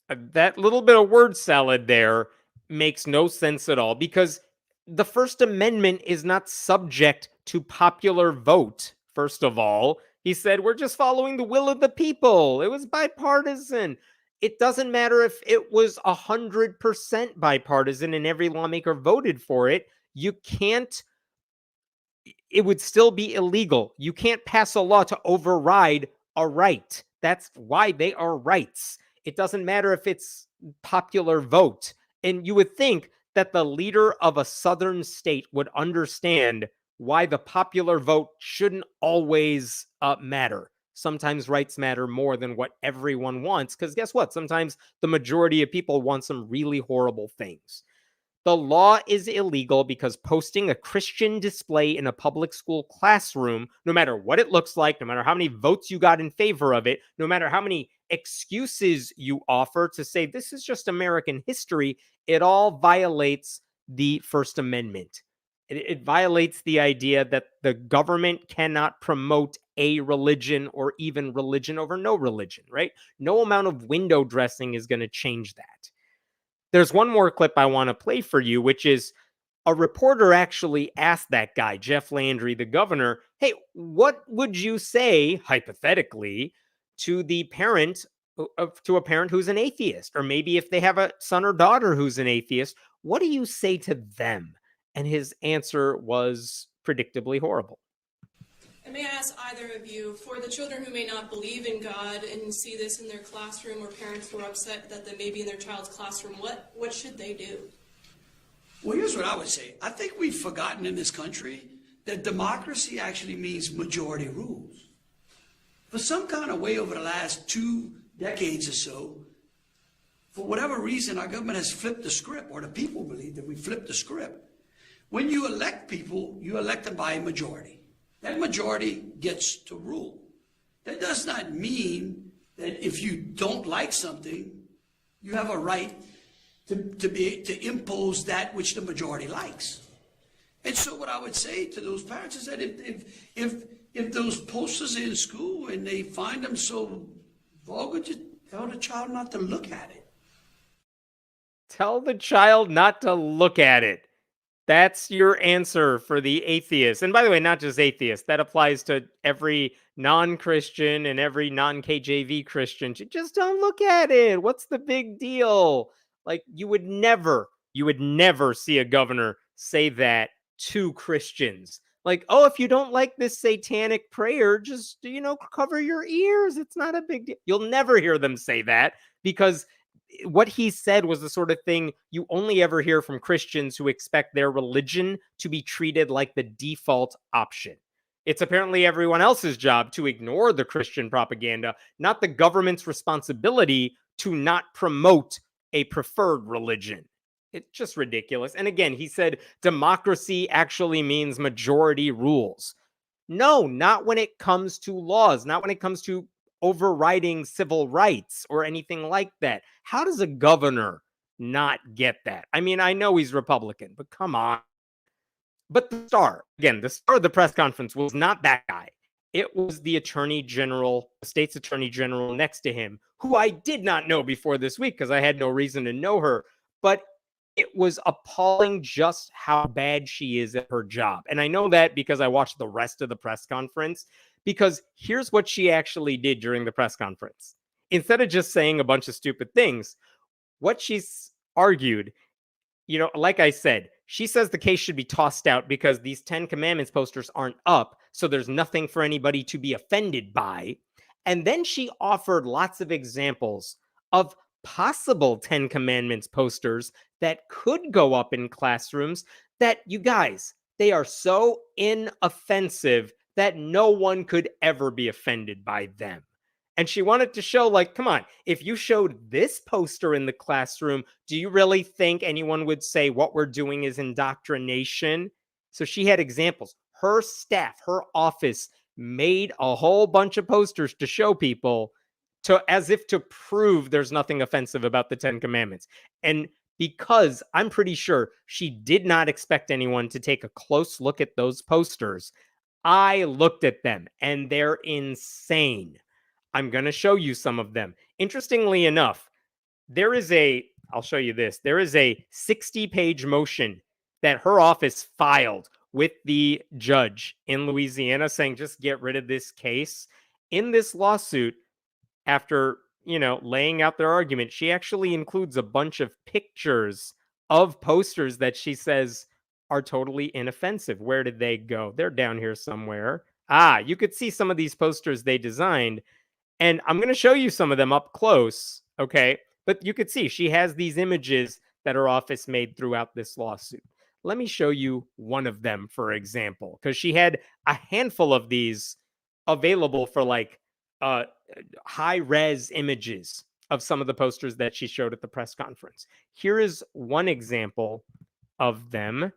That little bit of word salad there makes no sense at all, because the First Amendment is not subject to popular vote, first of all. He said, we're just following the will of the people. It was bipartisan. It doesn't matter if it was 100% bipartisan and every lawmaker voted for it. You can't, it would still be illegal. You can't pass a law to override a right. That's why they are rights. It doesn't matter if it's popular vote. And you would think that the leader of a southern state would understand why the popular vote shouldn't always matter. Sometimes rights matter more than what everyone wants, because guess what? Sometimes the majority of people want some really horrible things. The law is illegal because posting a Christian display in a public school classroom, no matter what it looks like, no matter how many votes you got in favor of it, no matter how many excuses you offer to say this is just American history, it all violates the First Amendment. It violates the idea that the government cannot promote a religion or even religion over no religion, right? No amount of window dressing is going to change that. There's one more clip I want to play for you, which is a reporter actually asked that guy, Jeff Landry, the governor, hey, what would you say, hypothetically, to the parent, to a parent who's an atheist? Or maybe if they have a son or daughter who's an atheist, what do you say to them? And his answer was predictably horrible. And may I ask either of you, for the children who may not believe in God and see this in their classroom, or parents who are upset that they may be in their child's classroom, what should they do? Well, here's what I would say. I think we've forgotten in this country that democracy actually means majority rules. For some kind of way over the last 2 decades or so, for whatever reason, our government has flipped the script, or the people believe that we flipped the script. When you elect people, you elect them by a majority. That majority gets to rule. That does not mean that if you don't like something, you have a right to impose that which the majority likes. And so what I would say to those parents is that if those posters are in school and they find them so vulgar, just tell the child not to look at it. Tell the child not to look at it. That's your answer for the atheist. And by the way, not just atheist. That applies to every non-Christian and every non-KJV Christian. Just don't look at it. What's the big deal? Like, you would never see a governor say that to Christians. Like, oh, if you don't like this satanic prayer, just, cover your ears. It's not a big deal. You'll never hear them say that, because what he said was the sort of thing you only ever hear from Christians who expect their religion to be treated like the default option. It's apparently everyone else's job to ignore the Christian propaganda, not the government's responsibility to not promote a preferred religion. It's just ridiculous. And again, he said democracy actually means majority rules. No, not when it comes to laws, not when it comes to overriding civil rights or anything like that. How does a governor not get that? I mean, I know he's Republican, but come on. But the star of the press conference was not that guy. It was the attorney general, the state's attorney general next to him, who I did not know before this week because I had no reason to know her. But it was appalling just how bad she is at her job. And I know that because I watched the rest of the press conference, because here's what she actually did during the press conference. Instead of just saying a bunch of stupid things, what she's argued, like I said, she says the case should be tossed out because these 10 Commandments posters aren't up, so there's nothing for anybody to be offended by. And then she offered lots of examples of possible 10 Commandments posters that could go up in classrooms that, you guys, they are so inoffensive that no one could ever be offended by them. And she wanted to show, like, come on, if you showed this poster in the classroom, do you really think anyone would say what we're doing is indoctrination? So she had examples. Her staff, her office made a whole bunch of posters to show people, as if to prove there's nothing offensive about the 10 Commandments. And because I'm pretty sure she did not expect anyone to take a close look at those posters, I looked at them and they're insane. I'm going to show you some of them. Interestingly enough, I'll show you this. There is a 60-page motion that her office filed with the judge in Louisiana saying, just get rid of this case. In this lawsuit, after, laying out their argument, she actually includes a bunch of pictures of posters that she says are totally inoffensive. Where did they go? They're down here somewhere. You could see some of these posters they designed, and I'm going to show you some of them up close, okay? But you could see she has these images that her office made throughout this lawsuit. Let me show you one of them, for example, because she had a handful of these available for high-res images of some of the posters that she showed at the press conference. Here is one example of them.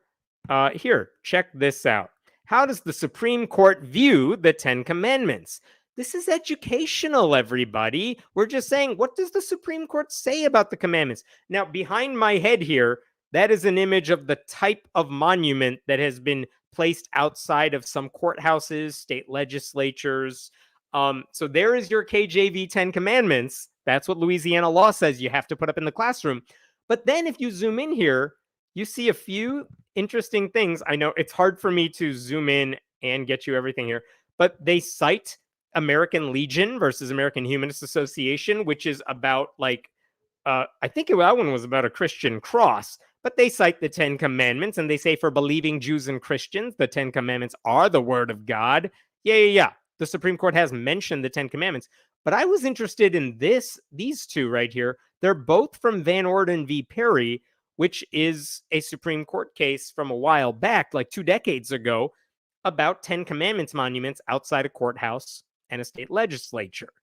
Here, check this out. How does the Supreme Court view the 10 Commandments? This is educational, everybody. We're just saying, what does the Supreme Court say about the commandments? Now, behind my head here, that is an image of the type of monument that has been placed outside of some courthouses, state legislatures. So there is your KJV 10 Commandments. That's what Louisiana law says you have to put up in the classroom. But then if you zoom in here, you see a few interesting things. I know it's hard for me to zoom in and get you everything here, but they cite American Legion versus American Humanist Association, which is about like, I think that one was about a Christian cross, but they cite the 10 Commandments and they say for believing Jews and Christians, the 10 Commandments are the word of God. Yeah. The Supreme Court has mentioned the 10 Commandments, but I was interested in these two right here. They're both from Van Orden v. Perry, which is a Supreme Court case from a while back, like 2 decades ago, about 10 Commandments monuments outside a courthouse and a state legislature.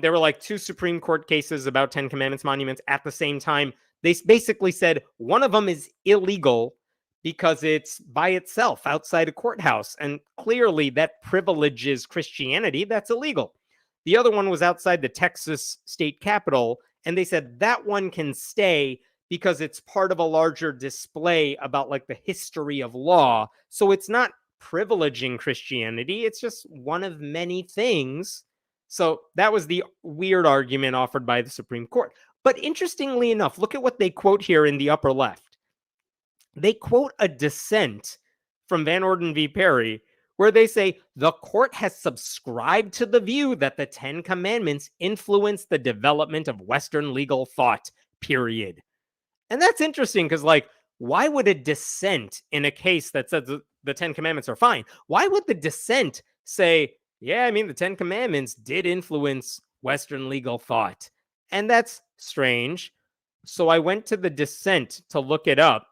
There were like 2 Supreme Court cases about 10 Commandments monuments at the same time. They basically said one of them is illegal because it's by itself outside a courthouse, and clearly that privileges Christianity. That's illegal. The other one was outside the Texas state capitol, and they said that one can stay because it's part of a larger display about like the history of law. So it's not privileging Christianity. It's just one of many things. So that was the weird argument offered by the Supreme Court. But interestingly enough, look at what they quote here in the upper left. They quote a dissent from Van Orden v. Perry, where they say the court has subscribed to the view that the 10 Commandments influence the development of Western legal thought, period. And that's interesting because, like, why would a dissent in a case that says the 10 Commandments are fine, why would the dissent say, yeah, I mean, the 10 Commandments did influence Western legal thought? And that's strange. So I went to the dissent to look it up.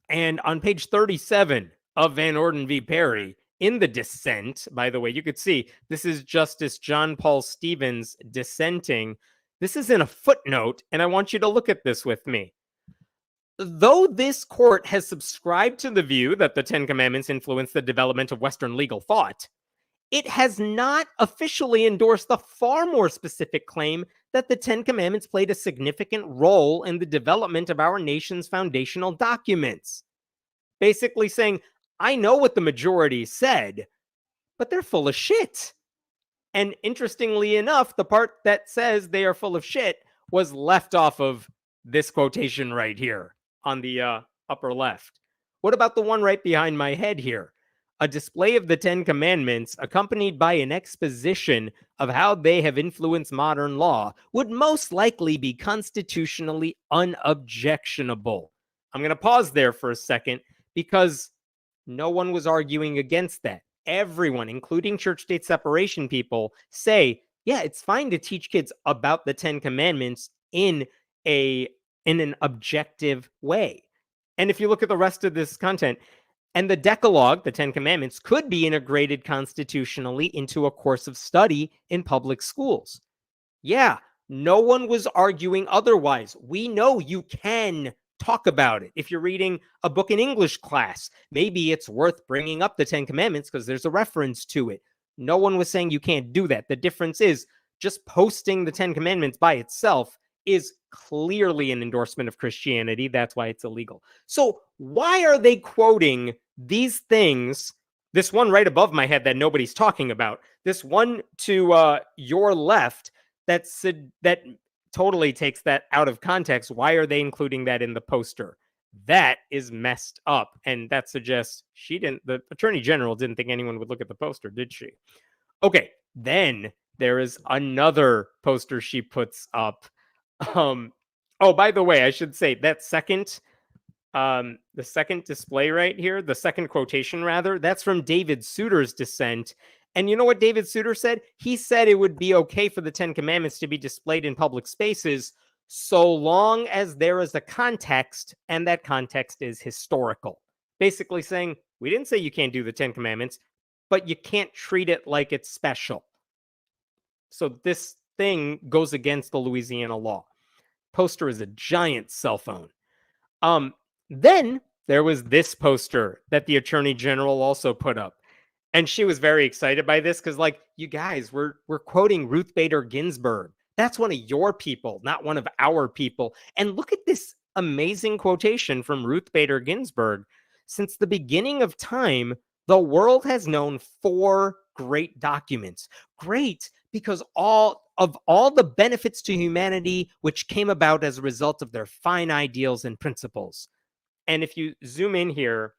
And on page 37 of Van Orden v. Perry, in the dissent, by the way, you could see this is Justice John Paul Stevens dissenting. This is in a footnote, and I want you to look at this with me. Though this court has subscribed to the view that the 10 Commandments influence the development of Western legal thought, it has not officially endorsed the far more specific claim that the 10 Commandments played a significant role in the development of our nation's foundational documents. Basically saying, I know what the majority said, but they're full of shit. And interestingly enough, the part that says they are full of shit was left off of this quotation right here on the upper left. What about the one right behind my head here? A display of the 10 Commandments accompanied by an exposition of how they have influenced modern law would most likely be constitutionally unobjectionable. I'm going to pause there for a second because no one was arguing against that. Everyone, including church-state separation people, say, yeah, it's fine to teach kids about the 10 Commandments in an objective way. And if you look at the rest of this content, and the Decalogue, the 10 Commandments, could be integrated constitutionally into a course of study in public schools. Yeah, no one was arguing otherwise. We know you can talk about it. If you're reading a book in English class, maybe it's worth bringing up the 10 Commandments because there's a reference to it. No one was saying you can't do that. The difference is just posting the 10 Commandments by itself is clearly an endorsement of Christianity. That's why it's illegal. So why are they quoting these things? This one right above my head that nobody's talking about. This one to your left that totally takes that out of context. Why are they including that in the poster? That is messed up. And that suggests the Attorney General didn't think anyone would look at the poster, did she? Okay, then there is another poster she puts up. Oh, by the way, I should say that the second display right here, the second quotation rather, that's from David Souter's dissent. And you know what David Souter said? He said it would be okay for the 10 Commandments to be displayed in public spaces so long as there is a context, and that context is historical. Basically saying, we didn't say you can't do the 10 Commandments, but you can't treat it like it's special. So this thing goes against the Louisiana law. Poster is a giant cell phone. Then there was this poster that the Attorney General also put up. And she was very excited by this because, like, you guys, we're quoting Ruth Bader Ginsburg. That's one of your people, not one of our people. And look at this amazing quotation from Ruth Bader Ginsburg. Since the beginning of time, the world has known 4 great documents. Great, because all of all the benefits to humanity which came about as a result of their fine ideals and principles. And if you zoom in here,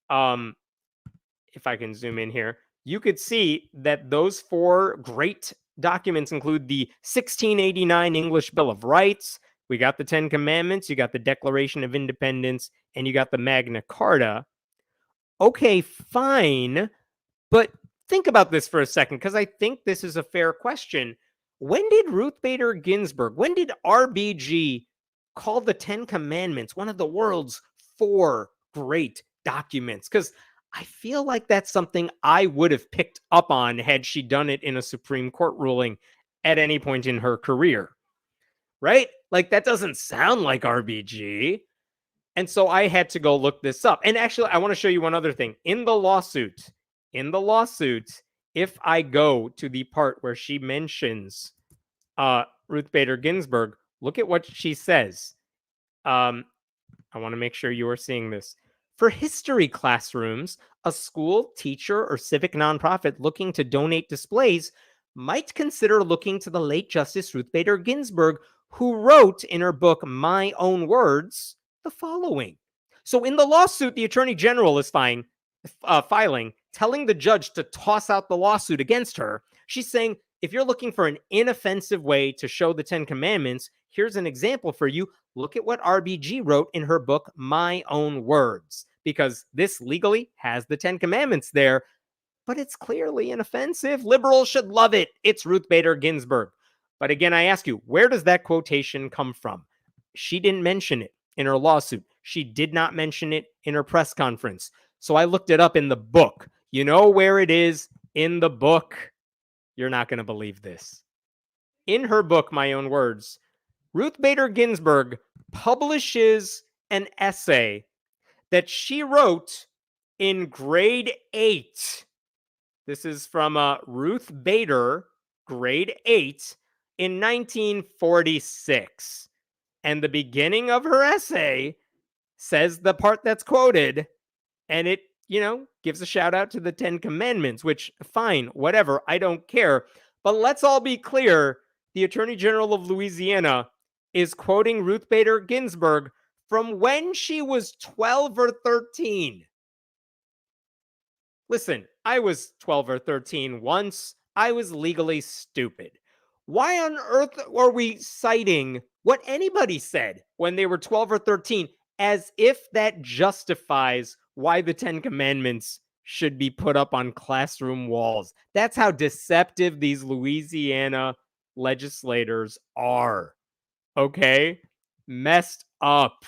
if I can zoom in here, you could see that those 4 great documents include the 1689 English Bill of Rights. We got the 10 Commandments, you got the Declaration of Independence, and you got the Magna Carta. Okay, fine. But think about this for a second, because I think this is a fair question. When did Ruth Bader Ginsburg, when did RBG call the 10 Commandments one of the world's 4 great documents? Because I feel like that's something I would have picked up on had she done it in a Supreme Court ruling at any point in her career, right? Like, that doesn't sound like RBG. And so I had to go look this up. And actually, I want to show you one other thing. In the lawsuit, if I go to the part where she mentions Ruth Bader Ginsburg, look at what she says. I want to make sure you are seeing this. For history classrooms, a school, teacher, or civic nonprofit looking to donate displays might consider looking to the late Justice Ruth Bader Ginsburg, who wrote in her book, My Own Words, the following. So in the lawsuit, the Attorney General is filing, telling the judge to toss out the lawsuit against her. She's saying, if you're looking for an inoffensive way to show the 10 Commandments, here's an example for you. Look at what RBG wrote in her book, My Own Words, because this legally has the 10 Commandments there, but it's clearly inoffensive. Liberals should love it. It's Ruth Bader Ginsburg. But again, I ask you, where does that quotation come from? She didn't mention it in her lawsuit. She did not mention it in her press conference. So I looked it up in the book. You know where it is in the book? You're not going to believe this. In her book, My Own Words, Ruth Bader Ginsburg publishes an essay that she wrote in grade 8. This is from Ruth Bader, grade 8, in 1946. And the beginning of her essay says the part that's quoted, and it, gives a shout out to the 10 Commandments, which, fine, whatever, I don't care. But let's all be clear, the Attorney General of Louisiana is quoting Ruth Bader Ginsburg from when she was 12 or 13. Listen, I was 12 or 13 once. I was legally stupid. Why on earth are we citing what anybody said when they were 12 or 13 as if that justifies why the 10 Commandments should be put up on classroom walls? That's how deceptive these Louisiana legislators are. Okay? Messed up.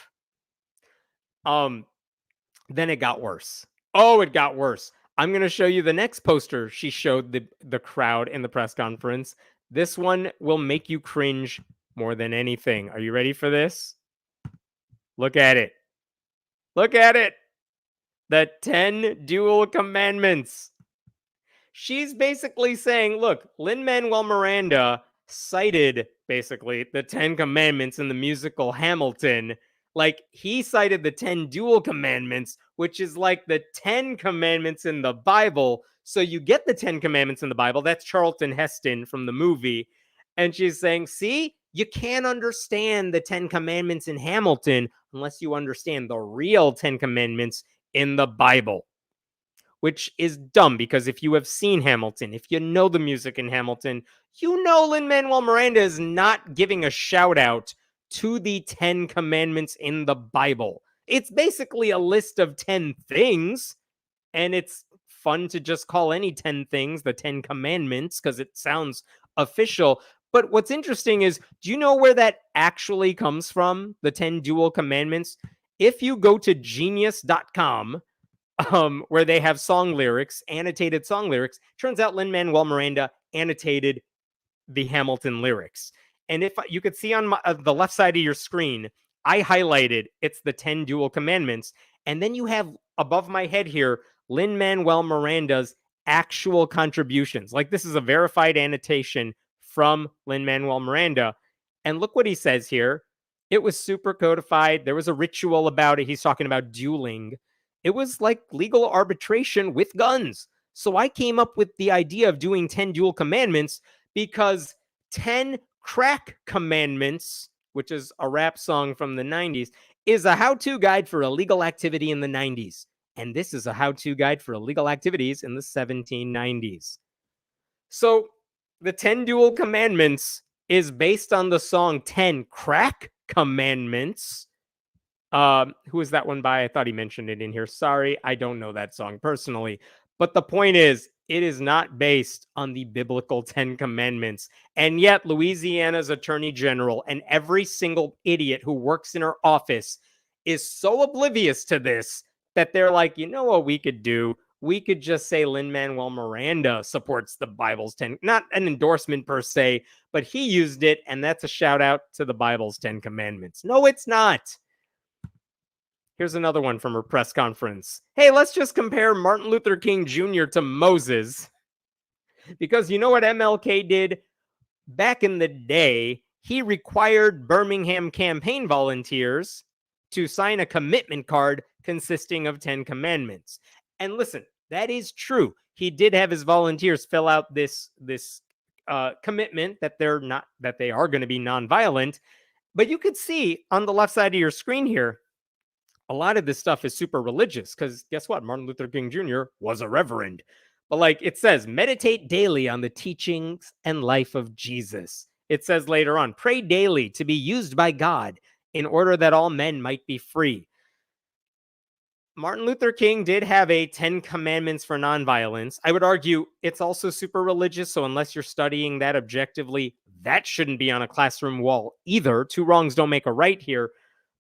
Then it got worse. Oh, it got worse. I'm going to show you the next poster she showed the crowd in the press conference. This one will make you cringe more than anything. Are you ready for this? Look at it. Look at it. The 10 dual commandments. She's basically saying, look, Lin-Manuel Miranda cited basically the 10 commandments in the musical Hamilton. Like, he cited the 10 dual commandments, which is like the 10 commandments in the Bible. So you get the 10 commandments in the Bible. That's Charlton Heston from the movie. And she's saying, see, you can't understand the 10 commandments in Hamilton unless you understand the real 10 commandments in the Bible. Which is dumb, because if you have seen Hamilton, if you know the music in Hamilton, you know Lin-Manuel Miranda is not giving a shout out to the 10 commandments in the Bible. It's basically a list of 10 things, and it's fun to just call any 10 things the 10 commandments because it sounds official. But what's interesting is, do you know where that actually comes from, the 10 dual commandments? If you go to genius.com, where they have song lyrics, annotated song lyrics, turns out Lin-Manuel Miranda annotated the Hamilton lyrics. And if you could see on the left side of your screen, I highlighted it's the 10 dual commandments. And then you have above my head here, Lin-Manuel Miranda's actual contributions. Like, this is a verified annotation from Lin-Manuel Miranda. And look what he says here. It was super codified. There was a ritual about it. He's talking about dueling. It was like legal arbitration with guns. So I came up with the idea of doing 10 dual commandments because 10 Crack Commandments, which is a rap song from the 90s, is a how-to guide for illegal activity in the 90s. And this is a how-to guide for illegal activities in the 1790s. So the 10 Dual Commandments is based on the song 10 Crack Commandments. Who is that one by? I thought he mentioned it in here. Sorry, I don't know that song personally. But the point is, it is not based on the biblical 10 Commandments. And yet, Louisiana's Attorney General and every single idiot who works in her office is so oblivious to this that they're like, you know what we could do? We could just say Lin-Manuel Miranda supports the Bible's 10, not an endorsement per se, but he used it, and that's a shout out to the Bible's 10 Commandments. No, it's not. Here's another one from her press conference. Hey, let's just compare Martin Luther King Jr. to Moses. Because you know what MLK did? Back in the day, he required Birmingham campaign volunteers to sign a commitment card consisting of 10 commandments. And listen, that is true. He did have his volunteers fill out this commitment that they are going to be nonviolent. But you could see on the left side of your screen here, a lot of this stuff is super religious because guess what? Martin Luther King Jr. was a reverend. But like it says, meditate daily on the teachings and life of Jesus. It says later on, pray daily to be used by God in order that all men might be free. Martin Luther King did have a 10 commandments for nonviolence. I would argue it's also super religious. So unless you're studying that objectively, that shouldn't be on a classroom wall either. Two wrongs don't make a right here.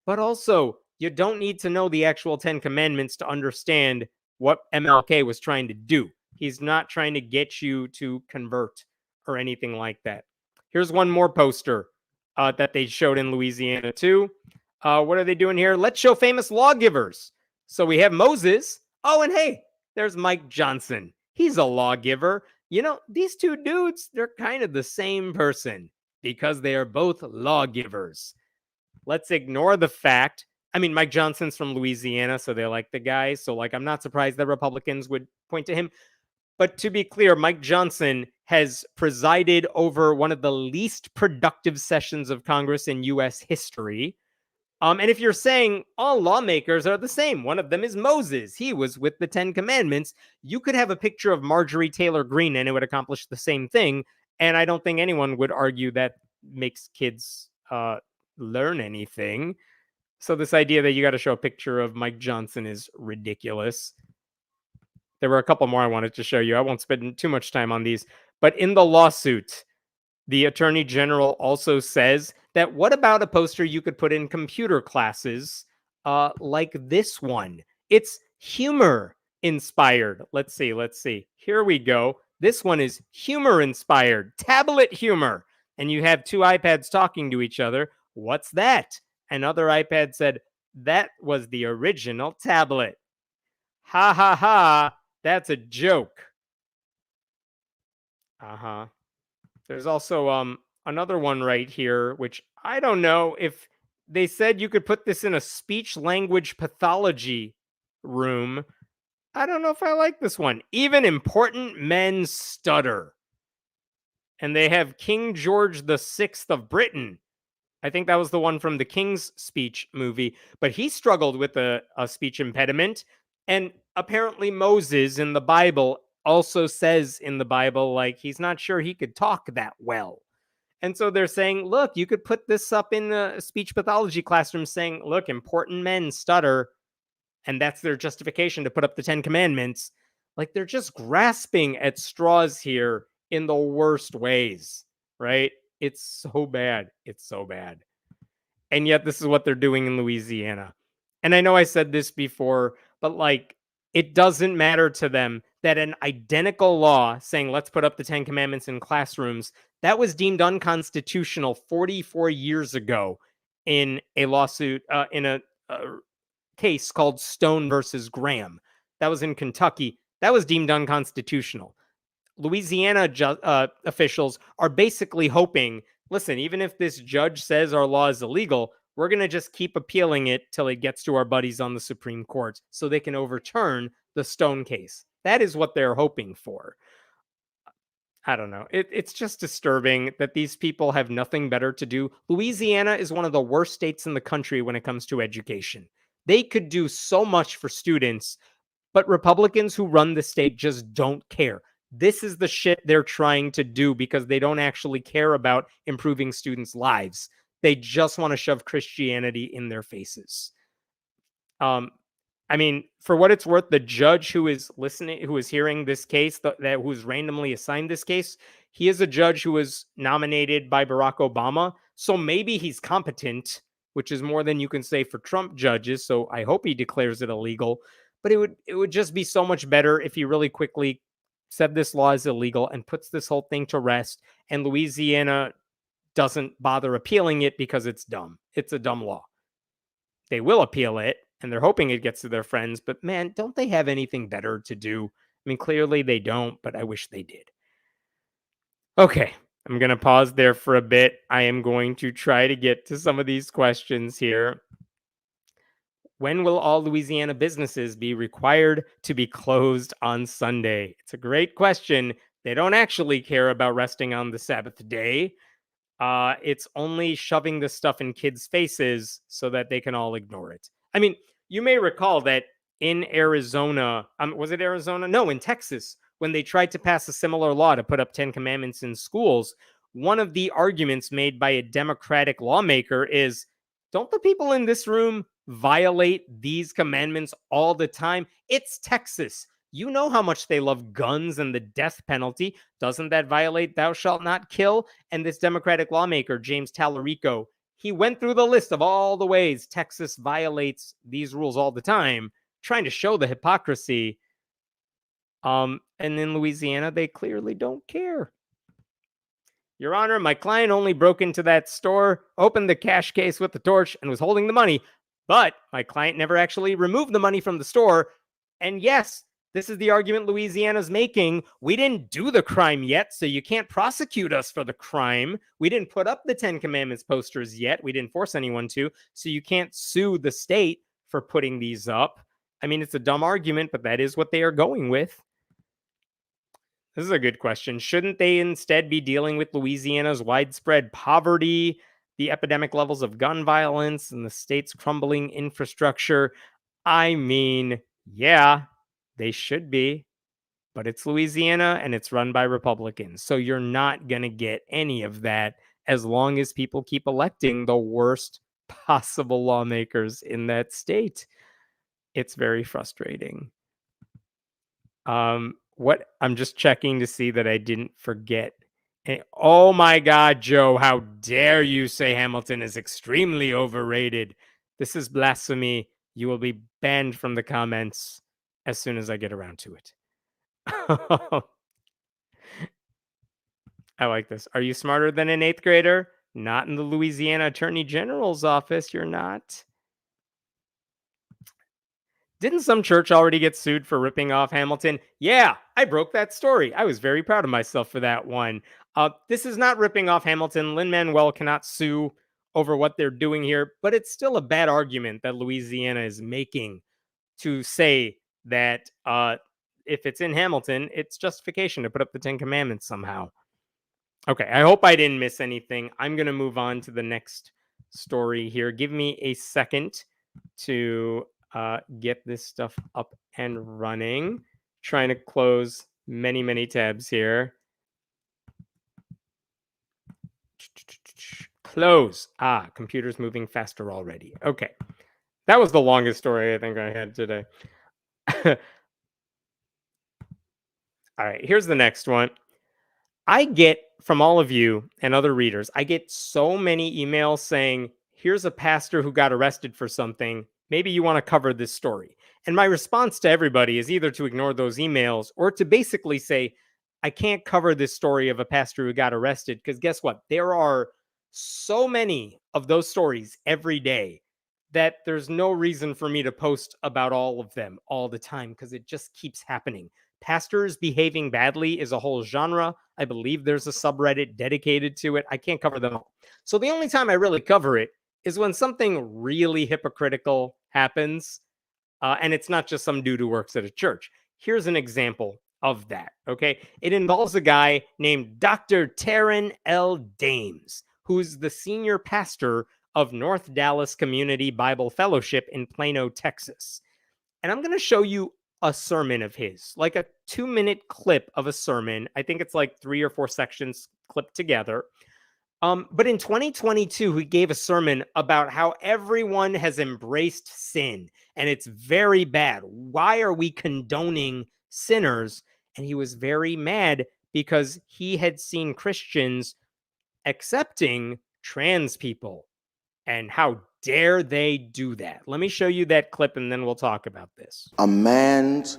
But also, you don't need to know the actual 10 commandments to understand what MLK was trying to do. He's not trying to get you to convert or anything like that. Here's one more poster that they showed in Louisiana too. What are they doing here? Let's show famous lawgivers. So we have Moses. Oh, and hey, there's Mike Johnson. He's a lawgiver. You know, these two dudes, they're kind of the same person because they are both lawgivers. Let's ignore the fact. I mean, Mike Johnson's from Louisiana, so they like the guy. So, like, I'm not surprised that Republicans would point to him. But to be clear, Mike Johnson has presided over one of the least productive sessions of Congress in U.S. history. And if you're saying all lawmakers are the same, one of them is Moses. He was with the 10 Commandments. You could have a picture of Marjorie Taylor Greene and it would accomplish the same thing. And I don't think anyone would argue that makes kids learn anything. So this idea that you got to show a picture of Mike Johnson is ridiculous. There were a couple more I wanted to show you. I won't spend too much time on these. But in the lawsuit, the Attorney General also says that what about a poster you could put in computer classes like this one? It's humor inspired. Let's see. Here we go. This one is humor inspired, tablet humor. And you have two iPads talking to each other. What's that? Another iPad said, that was the original tablet. Ha ha ha, that's a joke. There's also another one right here, which I don't know if they said you could put this in a speech language pathology room. I don't know if I like this one. Even important men stutter. And they have King George VI of Britain. I think that was the one from the King's Speech movie, but he struggled with a speech impediment. And apparently Moses in the Bible also says in the Bible, like, he's not sure he could talk that well. And so they're saying, look, you could put this up in the speech pathology classroom saying, look, important men stutter. And that's their justification to put up the 10 Commandments. Like, they're just grasping at straws here in the worst ways, right? It's so bad. It's so bad. And yet this is what they're doing in Louisiana. And I know I said this before, but like, it doesn't matter to them that an identical law saying, let's put up the 10 Commandments in classrooms, that was deemed unconstitutional 44 years ago in a lawsuit, in a case called Stone versus Graham. That was in Kentucky. That was deemed unconstitutional. Louisiana officials are basically hoping, listen, even if this judge says our law is illegal, we're going to just keep appealing it till it gets to our buddies on the Supreme Court so they can overturn the Stone case. That is what they're hoping for. I don't know. It's just disturbing that these people have nothing better to do. Louisiana is one of the worst states in the country when it comes to education. They could do so much for students, but Republicans who run the state just don't care. This is the shit they're trying to do because they don't actually care about improving students' lives. They just want to shove Christianity in their faces. I mean, for what it's worth, the judge who is listening, who is hearing this case, that who's randomly assigned this case, he is a judge who was nominated by Barack Obama. So maybe he's competent, which is more than you can say for Trump judges. So I hope he declares it illegal. But it would just be so much better if he really quickly said this law is illegal and puts this whole thing to rest. And Louisiana doesn't bother appealing it because it's dumb. It's a dumb law. They will appeal it, and they're hoping it gets to their friends, but man, don't they have anything better to do? I mean, clearly they don't, but I wish they did. Okay, I'm going to pause there for a bit. I am going to try to get to some of these questions here. When will all Louisiana businesses be required to be closed on Sunday? It's a great question. They don't actually care about resting on the Sabbath day. It's only shoving this stuff in kids' faces so that they can all ignore it. I mean, you may recall that in Arizona, was it Arizona? No, in Texas, when they tried to pass a similar law to put up 10 commandments in schools, one of the arguments made by a Democratic lawmaker is, don't the people in this room violate these commandments all the time? It's Texas. You know how much they love guns and the death penalty. Doesn't that violate thou shalt not kill? And this Democratic lawmaker, James Tallarico, he went through the list of all the ways Texas violates these rules all the time, trying to show the hypocrisy. And in Louisiana, they clearly don't care. Your Honor, my client only broke into that store, opened the cash case with the torch, and was holding the money. But my client never actually removed the money from the store. And yes, this is the argument Louisiana's making. We didn't do the crime yet, so you can't prosecute us for the crime. We didn't put up the 10 Commandments posters yet. We didn't force anyone to, so you can't sue the state for putting these up. I mean, it's a dumb argument, but that is what they are going with. This is a good question. Shouldn't they instead be dealing with Louisiana's widespread poverty, the epidemic levels of gun violence, and the state's crumbling infrastructure? I mean, yeah, they should be, but it's Louisiana and it's run by Republicans. So you're not going to get any of that as long as people keep electing the worst possible lawmakers in that state. It's very frustrating. What I'm just checking to see that I didn't forget. Oh my God, Joe, how dare you say Hamilton is extremely overrated? This is blasphemy. You will be banned from the comments as soon as I get around to it. I like this. Are you smarter than an 8th grader? Not in the Louisiana Attorney General's office, you're not. Didn't some church already get sued for ripping off Hamilton? Yeah, I broke that story. I was very proud of myself for that one. This is not ripping off Hamilton. Lin-Manuel cannot sue over what they're doing here, but it's still a bad argument that Louisiana is making to say that if it's in Hamilton, it's justification to put up the 10 Commandments somehow. Okay, I hope I didn't miss anything. I'm going to move on to the next story here. Give me a second to get this stuff up and running. Trying to close many tabs here. Close. Computer's moving faster already. Okay. That was the longest story I think I had today. All right, here's the next one. I get from all of you and other readers, I get so many emails saying, here's a pastor who got arrested for something. Maybe you want to cover this story. And my response to everybody is either to ignore those emails or to basically say, I can't cover this story of a pastor who got arrested because guess what? There are so many of those stories every day that there's no reason for me to post about all of them all the time because it just keeps happening. Pastors behaving badly is a whole genre. I believe there's a subreddit dedicated to it. I can't cover them all. So the only time I really cover it is when something really hypocritical happens, and it's not just some dude who works at a church. Here's an example of that, okay? It involves a guy named Dr. Taryn L. Dames, who's the senior pastor of North Dallas Community Bible Fellowship in Plano, Texas. And I'm going to show you a sermon of his, like a 2-minute clip of a sermon. I think it's like 3 or 4 sections clipped together. But in 2022, he gave a sermon about how everyone has embraced sin and it's very bad. Why are we condoning sinners? And he was very mad because he had seen Christians accepting trans people. And how dare they do that? Let me show you that clip and then we'll talk about this. A man's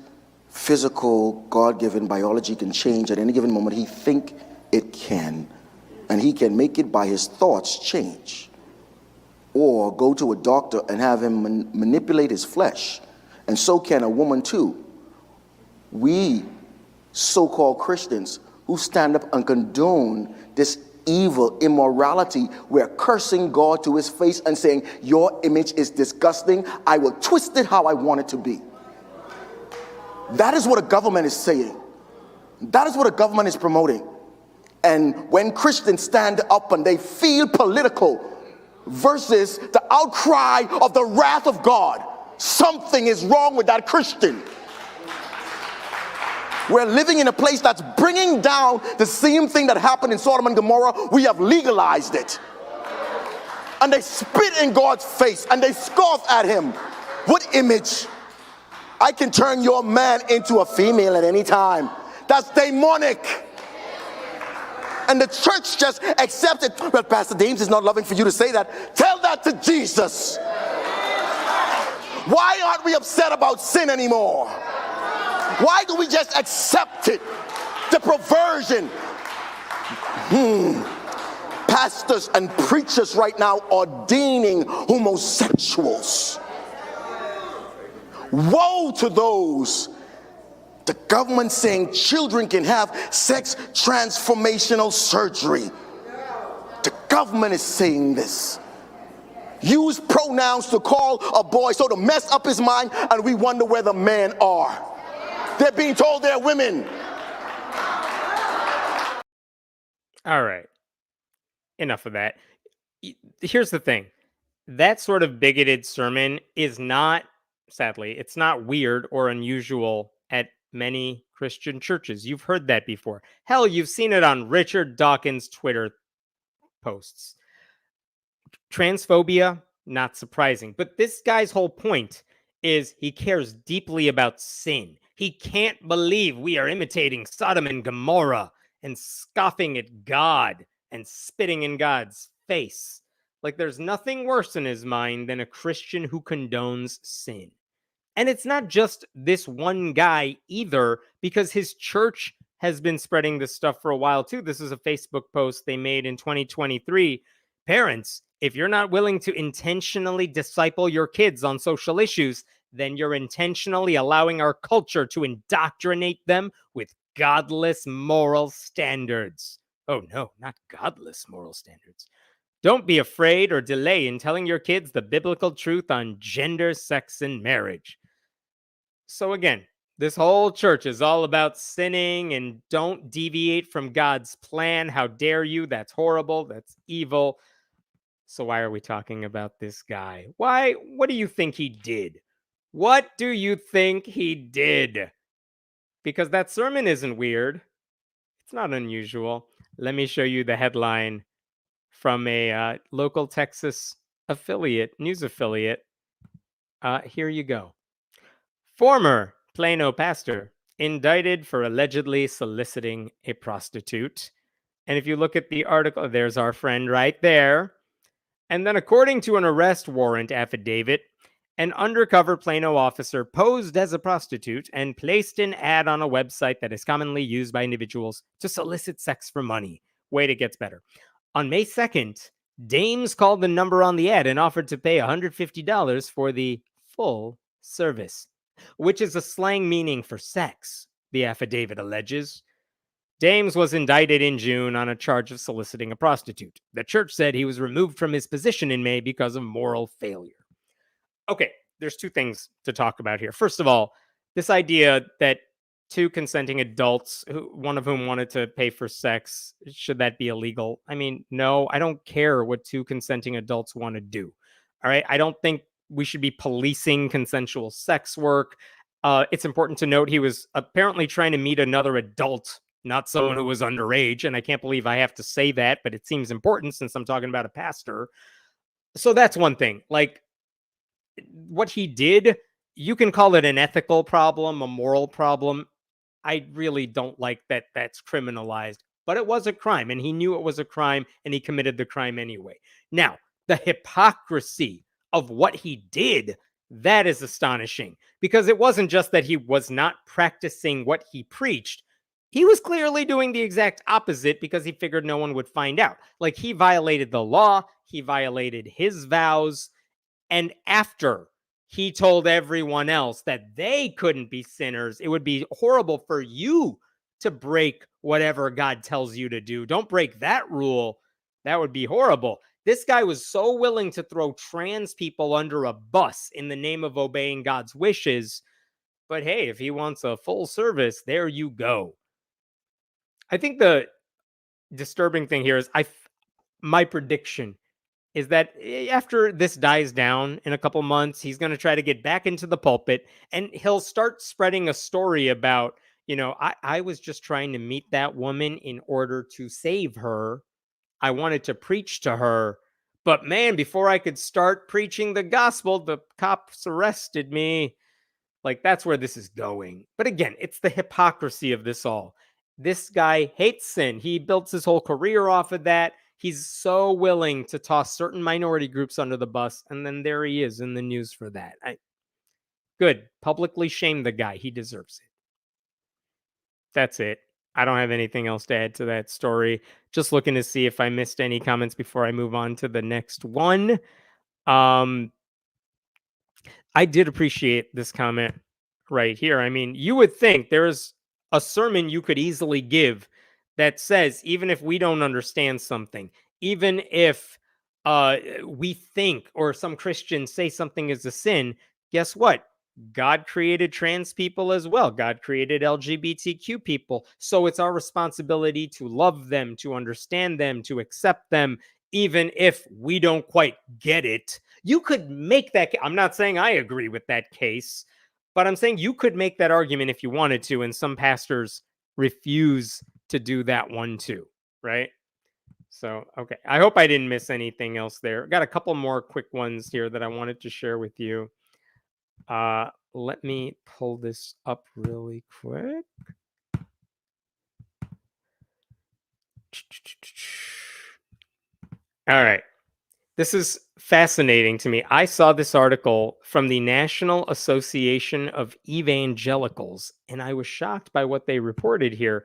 physical, God-given biology can change at any given moment. He think it can. And he can make it by his thoughts change. Or go to a doctor and have him manipulate his flesh. And so can a woman too. We so-called Christians who stand up and condone this evil immorality, we're cursing God to his face and saying, your image is disgusting. I will twist it how I want it to be. That is what a government is saying. That is what a government is promoting. And when Christians stand up and they feel political versus the outcry of the wrath of God, something is wrong with that Christian. We're living in a place that's bringing down the same thing that happened in Sodom and Gomorrah. We have legalized it. And they spit in God's face and they scoff at him. What image? I can turn your man into a female at any time. That's demonic. And the church just accepted. Well, Pastor Dames is not loving for you to say that. Tell that to Jesus. Why aren't we upset about sin anymore? Why do we just accept it? The perversion. Pastors and preachers right now ordaining homosexuals. Woe to those. The government saying children can have sex transformational surgery. The government is saying this. Use pronouns to call a boy so to mess up his mind, and we wonder where the men are. They're being told they're women. All right. Enough of that. Here's the thing. That sort of bigoted sermon is not, sadly, it's not weird or unusual at many Christian churches. You've heard that before. Hell, you've seen it on Richard Dawkins' Twitter posts. Transphobia, not surprising. But this guy's whole point is he cares deeply about sin. He can't believe we are imitating Sodom and Gomorrah and scoffing at God and spitting in God's face. Like there's nothing worse in his mind than a Christian who condones sin. And it's not just this one guy either, because his church has been spreading this stuff for a while too. This is a Facebook post they made in 2023. Parents, if you're not willing to intentionally disciple your kids on social issues, then you're intentionally allowing our culture to indoctrinate them with godless moral standards. Oh no, not godless moral standards. Don't be afraid or delay in telling your kids the biblical truth on gender, sex, and marriage. So again, this whole church is all about sinning and don't deviate from God's plan. How dare you? That's horrible. That's evil. So why are we talking about this guy? Why? What do you think he did? What do you think he did? Because that sermon isn't weird. It's not unusual. Let me show you the headline from a local Texas affiliate, news affiliate. Here you go. Former Plano pastor indicted for allegedly soliciting a prostitute. And if you look at the article, there's our friend right there. And then according to an arrest warrant affidavit, an undercover Plano officer posed as a prostitute and placed an ad on a website that is commonly used by individuals to solicit sex for money. Wait, it gets better. On May 2nd, Dames called the number on the ad and offered to pay $150 for the full service, which is a slang meaning for sex, the affidavit alleges. Dames was indicted in June on a charge of soliciting a prostitute. The church said he was removed from his position in May because of moral failure. Okay, there's two things to talk about here. First of all, this idea that two consenting adults, one of whom wanted to pay for sex, should that be illegal? I mean, no, I don't care what two consenting adults want to do. All right. I don't think we should be policing consensual sex work. It's important to note he was apparently trying to meet another adult, not someone who was underage. And I can't believe I have to say that, but it seems important since I'm talking about a pastor. So that's one thing. Like, what he did, you can call it an ethical problem, a moral problem. I really don't like that that's criminalized, but it was a crime and he knew it was a crime and he committed the crime anyway. Now, the hypocrisy of what he did, that is astonishing, because it wasn't just that he was not practicing what he preached. He was clearly doing the exact opposite because he figured no one would find out. Like, he violated the law, he violated his vows, and after he told everyone else that they couldn't be sinners, it would be horrible for you to break whatever God tells you to do. Don't break that rule. That would be horrible. This guy was so willing to throw trans people under a bus in the name of obeying God's wishes. But hey, if he wants a full service, there you go. I think the disturbing thing here is my prediction is that after this dies down in a couple months, he's going to try to get back into the pulpit and he'll start spreading a story about, I was just trying to meet that woman in order to save her. I wanted to preach to her. But man, before I could start preaching the gospel, the cops arrested me. Like, that's where this is going. But again, it's the hypocrisy of this all. This guy hates sin. He built his whole career off of that. He's so willing to toss certain minority groups under the bus, and then there he is in the news for that. Good. Publicly shame the guy. He deserves it. That's it. I don't have anything else to add to that story. Just looking to see if I missed any comments before I move on to the next one. I did appreciate this comment right here. I mean, you would think there's a sermon you could easily give that says, even if we don't understand something, even if we think or some Christians say something is a sin, guess what? God created trans people as well. God created LGBTQ people. So it's our responsibility to love them, to understand them, to accept them, even if we don't quite get it. You could make that. I'm not saying I agree with that case, but I'm saying you could make that argument if you wanted to, and some pastors refuse to do that one too, right? So, okay. I hope I didn't miss anything else there. Got a couple more quick ones here that I wanted to share with you. Let me pull this up really quick. All right. This is fascinating to me. I saw this article from the National Association of Evangelicals, and I was shocked by what they reported here.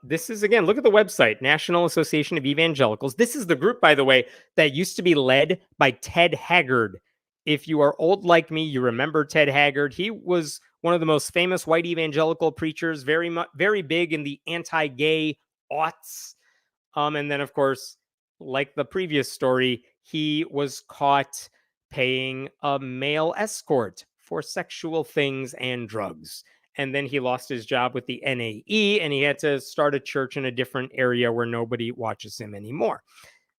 This is, again, look at the website, National Association of Evangelicals. This is the group, by the way, that used to be led by Ted Haggard. If you are old like me, you remember Ted Haggard. He was one of the most famous white evangelical preachers, very big in the anti-gay aughts. And then, of course, like the previous story, he was caught paying a male escort for sexual things and drugs. And then he lost his job with the NAE, and he had to start a church in a different area where nobody watches him anymore.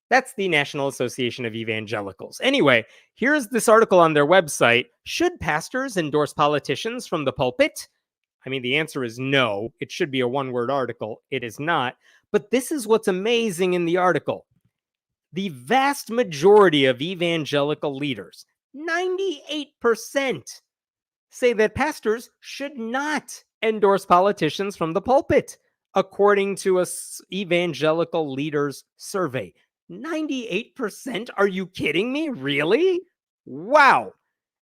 That's the National Association of Evangelicals. Anyway, here's this article on their website. Should pastors endorse politicians from the pulpit? I mean, the answer is no. It should be a one-word article. It is not. But this is what's amazing in the article. The vast majority of evangelical leaders, 98%, say that pastors should not endorse politicians from the pulpit, according to a evangelical leaders survey. 98%? Are you kidding me? Really? Wow.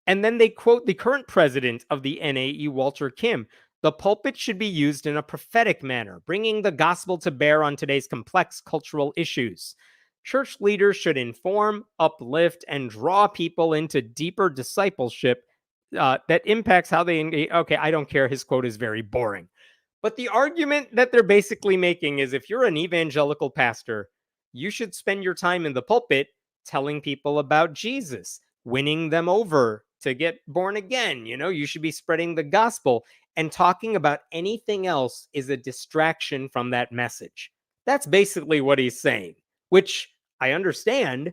And then they quote the current president of the NAE, Walter Kim. The pulpit should be used in a prophetic manner, bringing the gospel to bear on today's complex cultural issues. Church leaders should inform, uplift, and draw people into deeper discipleship that impacts how they engage. Okay, I don't care. His quote is very boring. But the argument that they're basically making is if you're an evangelical pastor, you should spend your time in the pulpit telling people about Jesus, winning them over to get born again. You should be spreading the gospel. and talking about anything else is a distraction from that message. That's basically what he's saying, which I understand,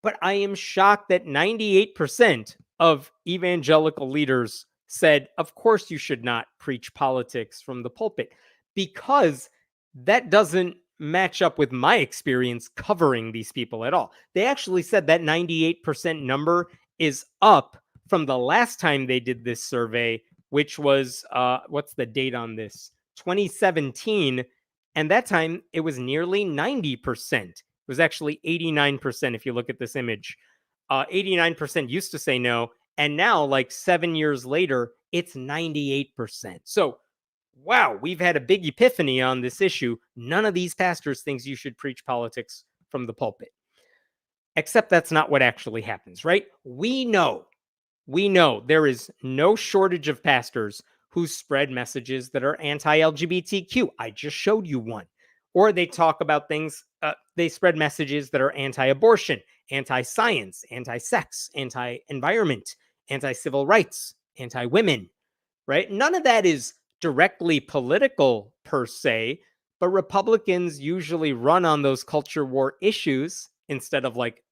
but I am shocked that 98% of evangelical leaders said, of course, you should not preach politics from the pulpit, because that doesn't match up with my experience covering these people at all. They actually said that 98% number is up from the last time they did this survey, which was, what's the date on this? 2017. And that time it was nearly 90%. It was actually 89% if you look at this image. 89% used to say no. And now, like 7 years later, it's 98%. So, wow, we've had a big epiphany on this issue. None of these pastors thinks you should preach politics from the pulpit. Except that's not what actually happens, right? We know there is no shortage of pastors who spread messages that are anti-LGBTQ. I just showed you one. Or they talk about things, they spread messages that are anti-abortion, anti-science, anti-sex, anti-environment, anti-civil rights, anti-women, right? None of that is directly political per se, but Republicans usually run on those culture war issues instead of like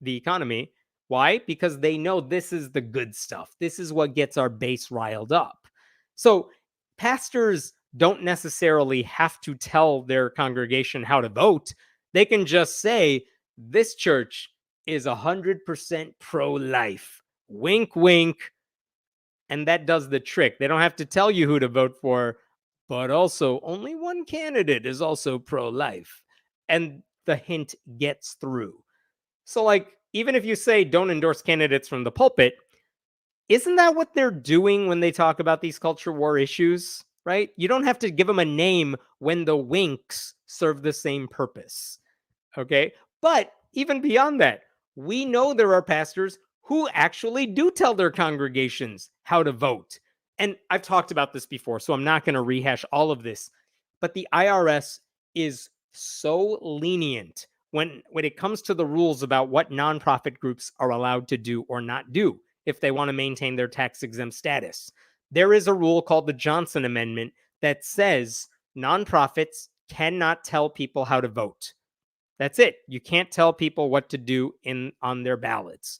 the economy. Why? Because they know this is the good stuff. This is what gets our base riled up. So pastors don't necessarily have to tell their congregation how to vote. They can just say, this church is 100% pro-life. Wink, wink. And that does the trick. They don't have to tell you who to vote for, but also only one candidate is also pro-life. And the hint gets through. So like, even if you say don't endorse candidates from the pulpit, isn't that what they're doing when they talk about these culture war issues, right? You don't have to give them a name when the winks serve the same purpose, okay? But even beyond that, we know there are pastors who actually do tell their congregations how to vote. And I've talked about this before, so I'm not going to rehash all of this. But the IRS is so lenient when it comes to the rules about what nonprofit groups are allowed to do or not do if they want to maintain their tax-exempt status. There is a rule called the Johnson Amendment that says nonprofits cannot tell people how to vote. That's it. You can't tell people what to do on their ballots.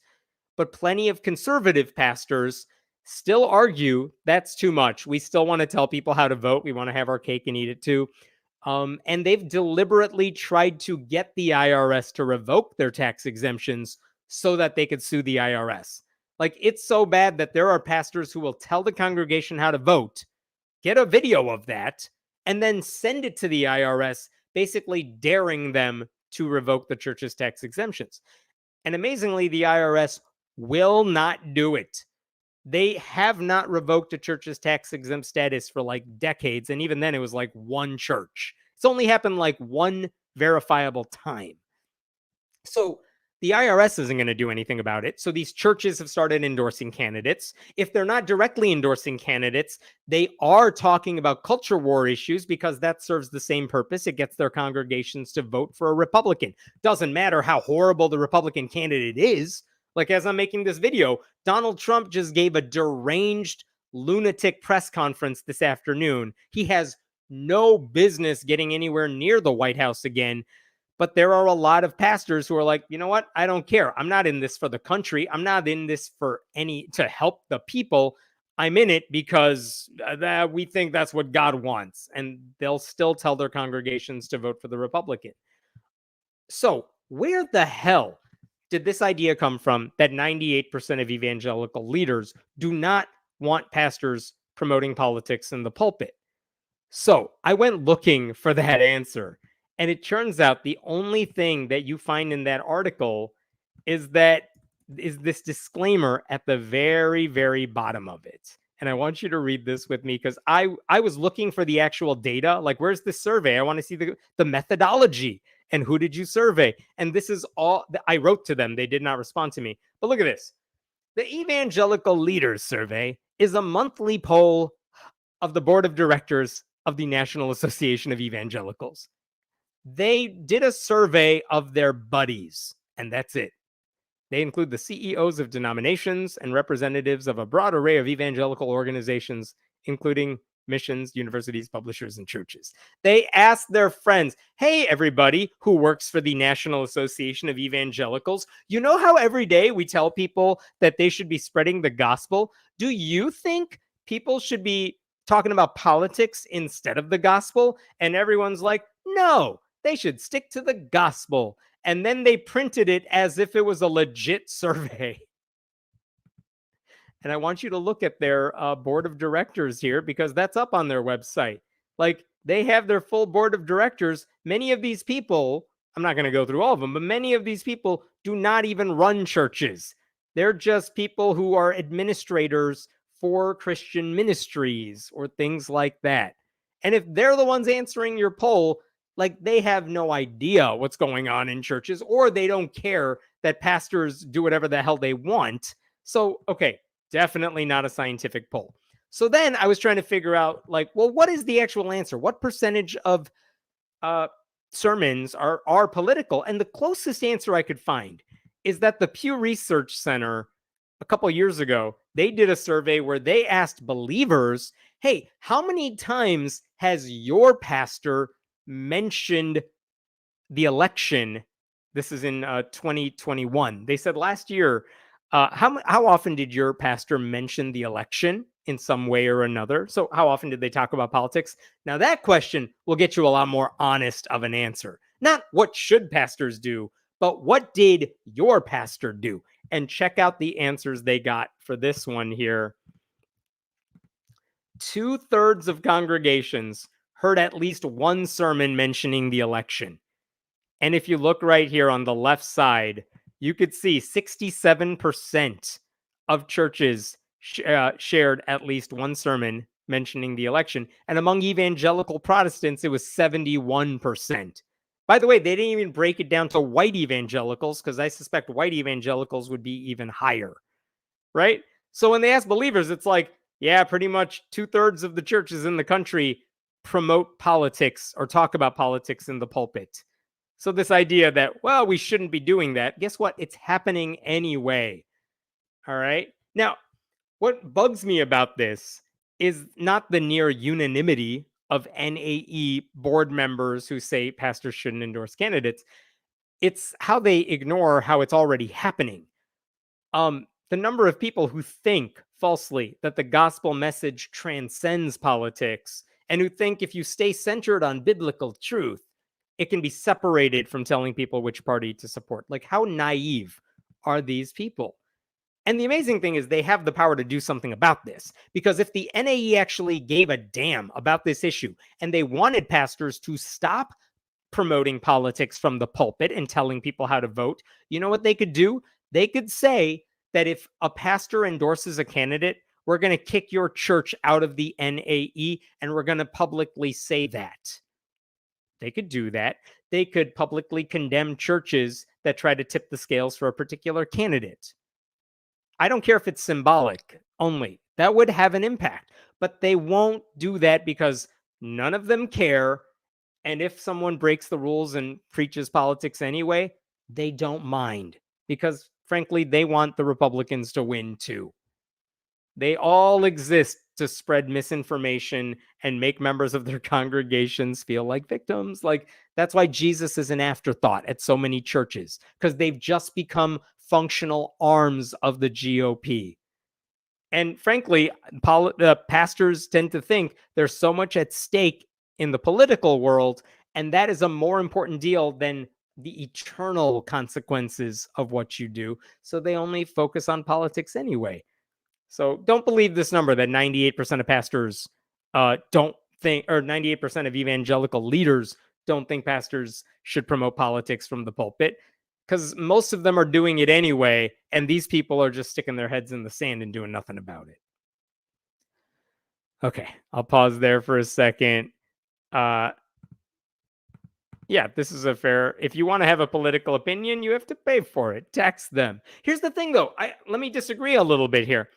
But plenty of conservative pastors still argue that's too much. We still want to tell people how to vote. We want to have our cake and eat it too. And they've deliberately tried to get the IRS to revoke their tax exemptions so that they could sue the IRS. Like, it's so bad that there are pastors who will tell the congregation how to vote, get a video of that, and then send it to the IRS, basically daring them to revoke the church's tax exemptions. And amazingly, the IRS will not do it. They have not revoked a church's tax exempt status for like decades. And even then it was like one church. It's only happened like one verifiable time. So the IRS isn't going to do anything about it. So these churches have started endorsing candidates. If they're not directly endorsing candidates, they are talking about culture war issues because that serves the same purpose. It gets their congregations to vote for a Republican. Doesn't matter how horrible the Republican candidate is. Like, as I'm making this video, Donald Trump just gave a deranged lunatic press conference this afternoon. He has no business getting anywhere near the White House again. But there are a lot of pastors who are like, you know what? I don't care. I'm not in this for the country. I'm not in this to help the people. I'm in it because we think that's what God wants. And they'll still tell their congregations to vote for the Republican. So where the hell did this idea come from that 98% of evangelical leaders do not want pastors promoting politics in the pulpit? So I went looking for that answer. And it turns out the only thing that you find in that article is this disclaimer at the very, very bottom of it. And I want you to read this with me because I was looking for the actual data. Like, where's the survey? I want to see the methodology. And who did you survey? And this is all I wrote to them. They did not respond to me. But look at this. The Evangelical Leaders Survey is a monthly poll of the board of directors of the National Association of Evangelicals. They did a survey of their buddies, and that's it. They include the CEOs of denominations and representatives of a broad array of evangelical organizations including missions, universities, publishers, and churches. They asked their friends, hey, everybody who works for the National Association of Evangelicals, you know how every day we tell people that they should be spreading the gospel? Do you think people should be talking about politics instead of the gospel? And everyone's like, no, they should stick to the gospel. And then they printed it as if it was a legit survey. And I want you to look at their board of directors here, because that's up on their website. Like, they have their full board of directors. Many of these people, I'm not going to go through all of them, but many of these people do not even run churches. They're just people who are administrators for Christian ministries or things like that. And if they're the ones answering your poll, like, they have no idea what's going on in churches, or they don't care that pastors do whatever the hell they want. So, okay, definitely not a scientific poll. So then I was trying to figure out, like, well, what is the actual answer? What percentage of sermons are political? And the closest answer I could find is that the Pew Research Center, a couple of years ago, they did a survey where they asked believers, hey, how many times has your pastor mentioned the election? This is in 2021. They said last year, how often did your pastor mention the election in some way or another? So how often did they talk about politics? Now that question will get you a lot more honest of an answer. Not what should pastors do, but what did your pastor do? And check out the answers they got for this one here. 2/3 of congregations heard at least one sermon mentioning the election. And if you look right here on the left side, you could see 67% of churches shared at least one sermon mentioning the election. And among evangelical Protestants, it was 71%. By the way, they didn't even break it down to white evangelicals, because I suspect white evangelicals would be even higher, right? So when they ask believers, it's like, yeah, pretty much 2/3 of the churches in the country promote politics or talk about politics in the pulpit. So this idea that, well, we shouldn't be doing that, guess what? It's happening anyway. All right. Now, what bugs me about this is not the near unanimity of NAE board members who say pastors shouldn't endorse candidates. It's how they ignore how it's already happening. The number of people who think falsely that the gospel message transcends politics, and who think if you stay centered on biblical truth, it can be separated from telling people which party to support. Like, how naive are these people? And the amazing thing is they have the power to do something about this, because if the NAE actually gave a damn about this issue and they wanted pastors to stop promoting politics from the pulpit and telling people how to vote, you know what they could do? They could say that if a pastor endorses a candidate, we're going to kick your church out of the NAE, and we're going to publicly say that. They could do that. They could publicly condemn churches that try to tip the scales for a particular candidate. I don't care if it's symbolic only. That would have an impact. But they won't do that because none of them care. And if someone breaks the rules and preaches politics anyway, they don't mind. Because, frankly, they want the Republicans to win too. They all exist to spread misinformation and make members of their congregations feel like victims. Like, that's why Jesus is an afterthought at so many churches, because they've just become functional arms of the GOP. And frankly, pastors tend to think there's so much at stake in the political world, and that is a more important deal than the eternal consequences of what you do. So they only focus on politics anyway. So don't believe this number that 98% of pastors don't think, or 98% of evangelical leaders don't think pastors should promote politics from the pulpit, because most of them are doing it anyway, and these people are just sticking their heads in the sand and doing nothing about it. Okay, I'll pause there for a second. Yeah, this is a fair. If you want to have a political opinion, you have to pay for it. Tax them. Here's the thing, though. Let me disagree a little bit here.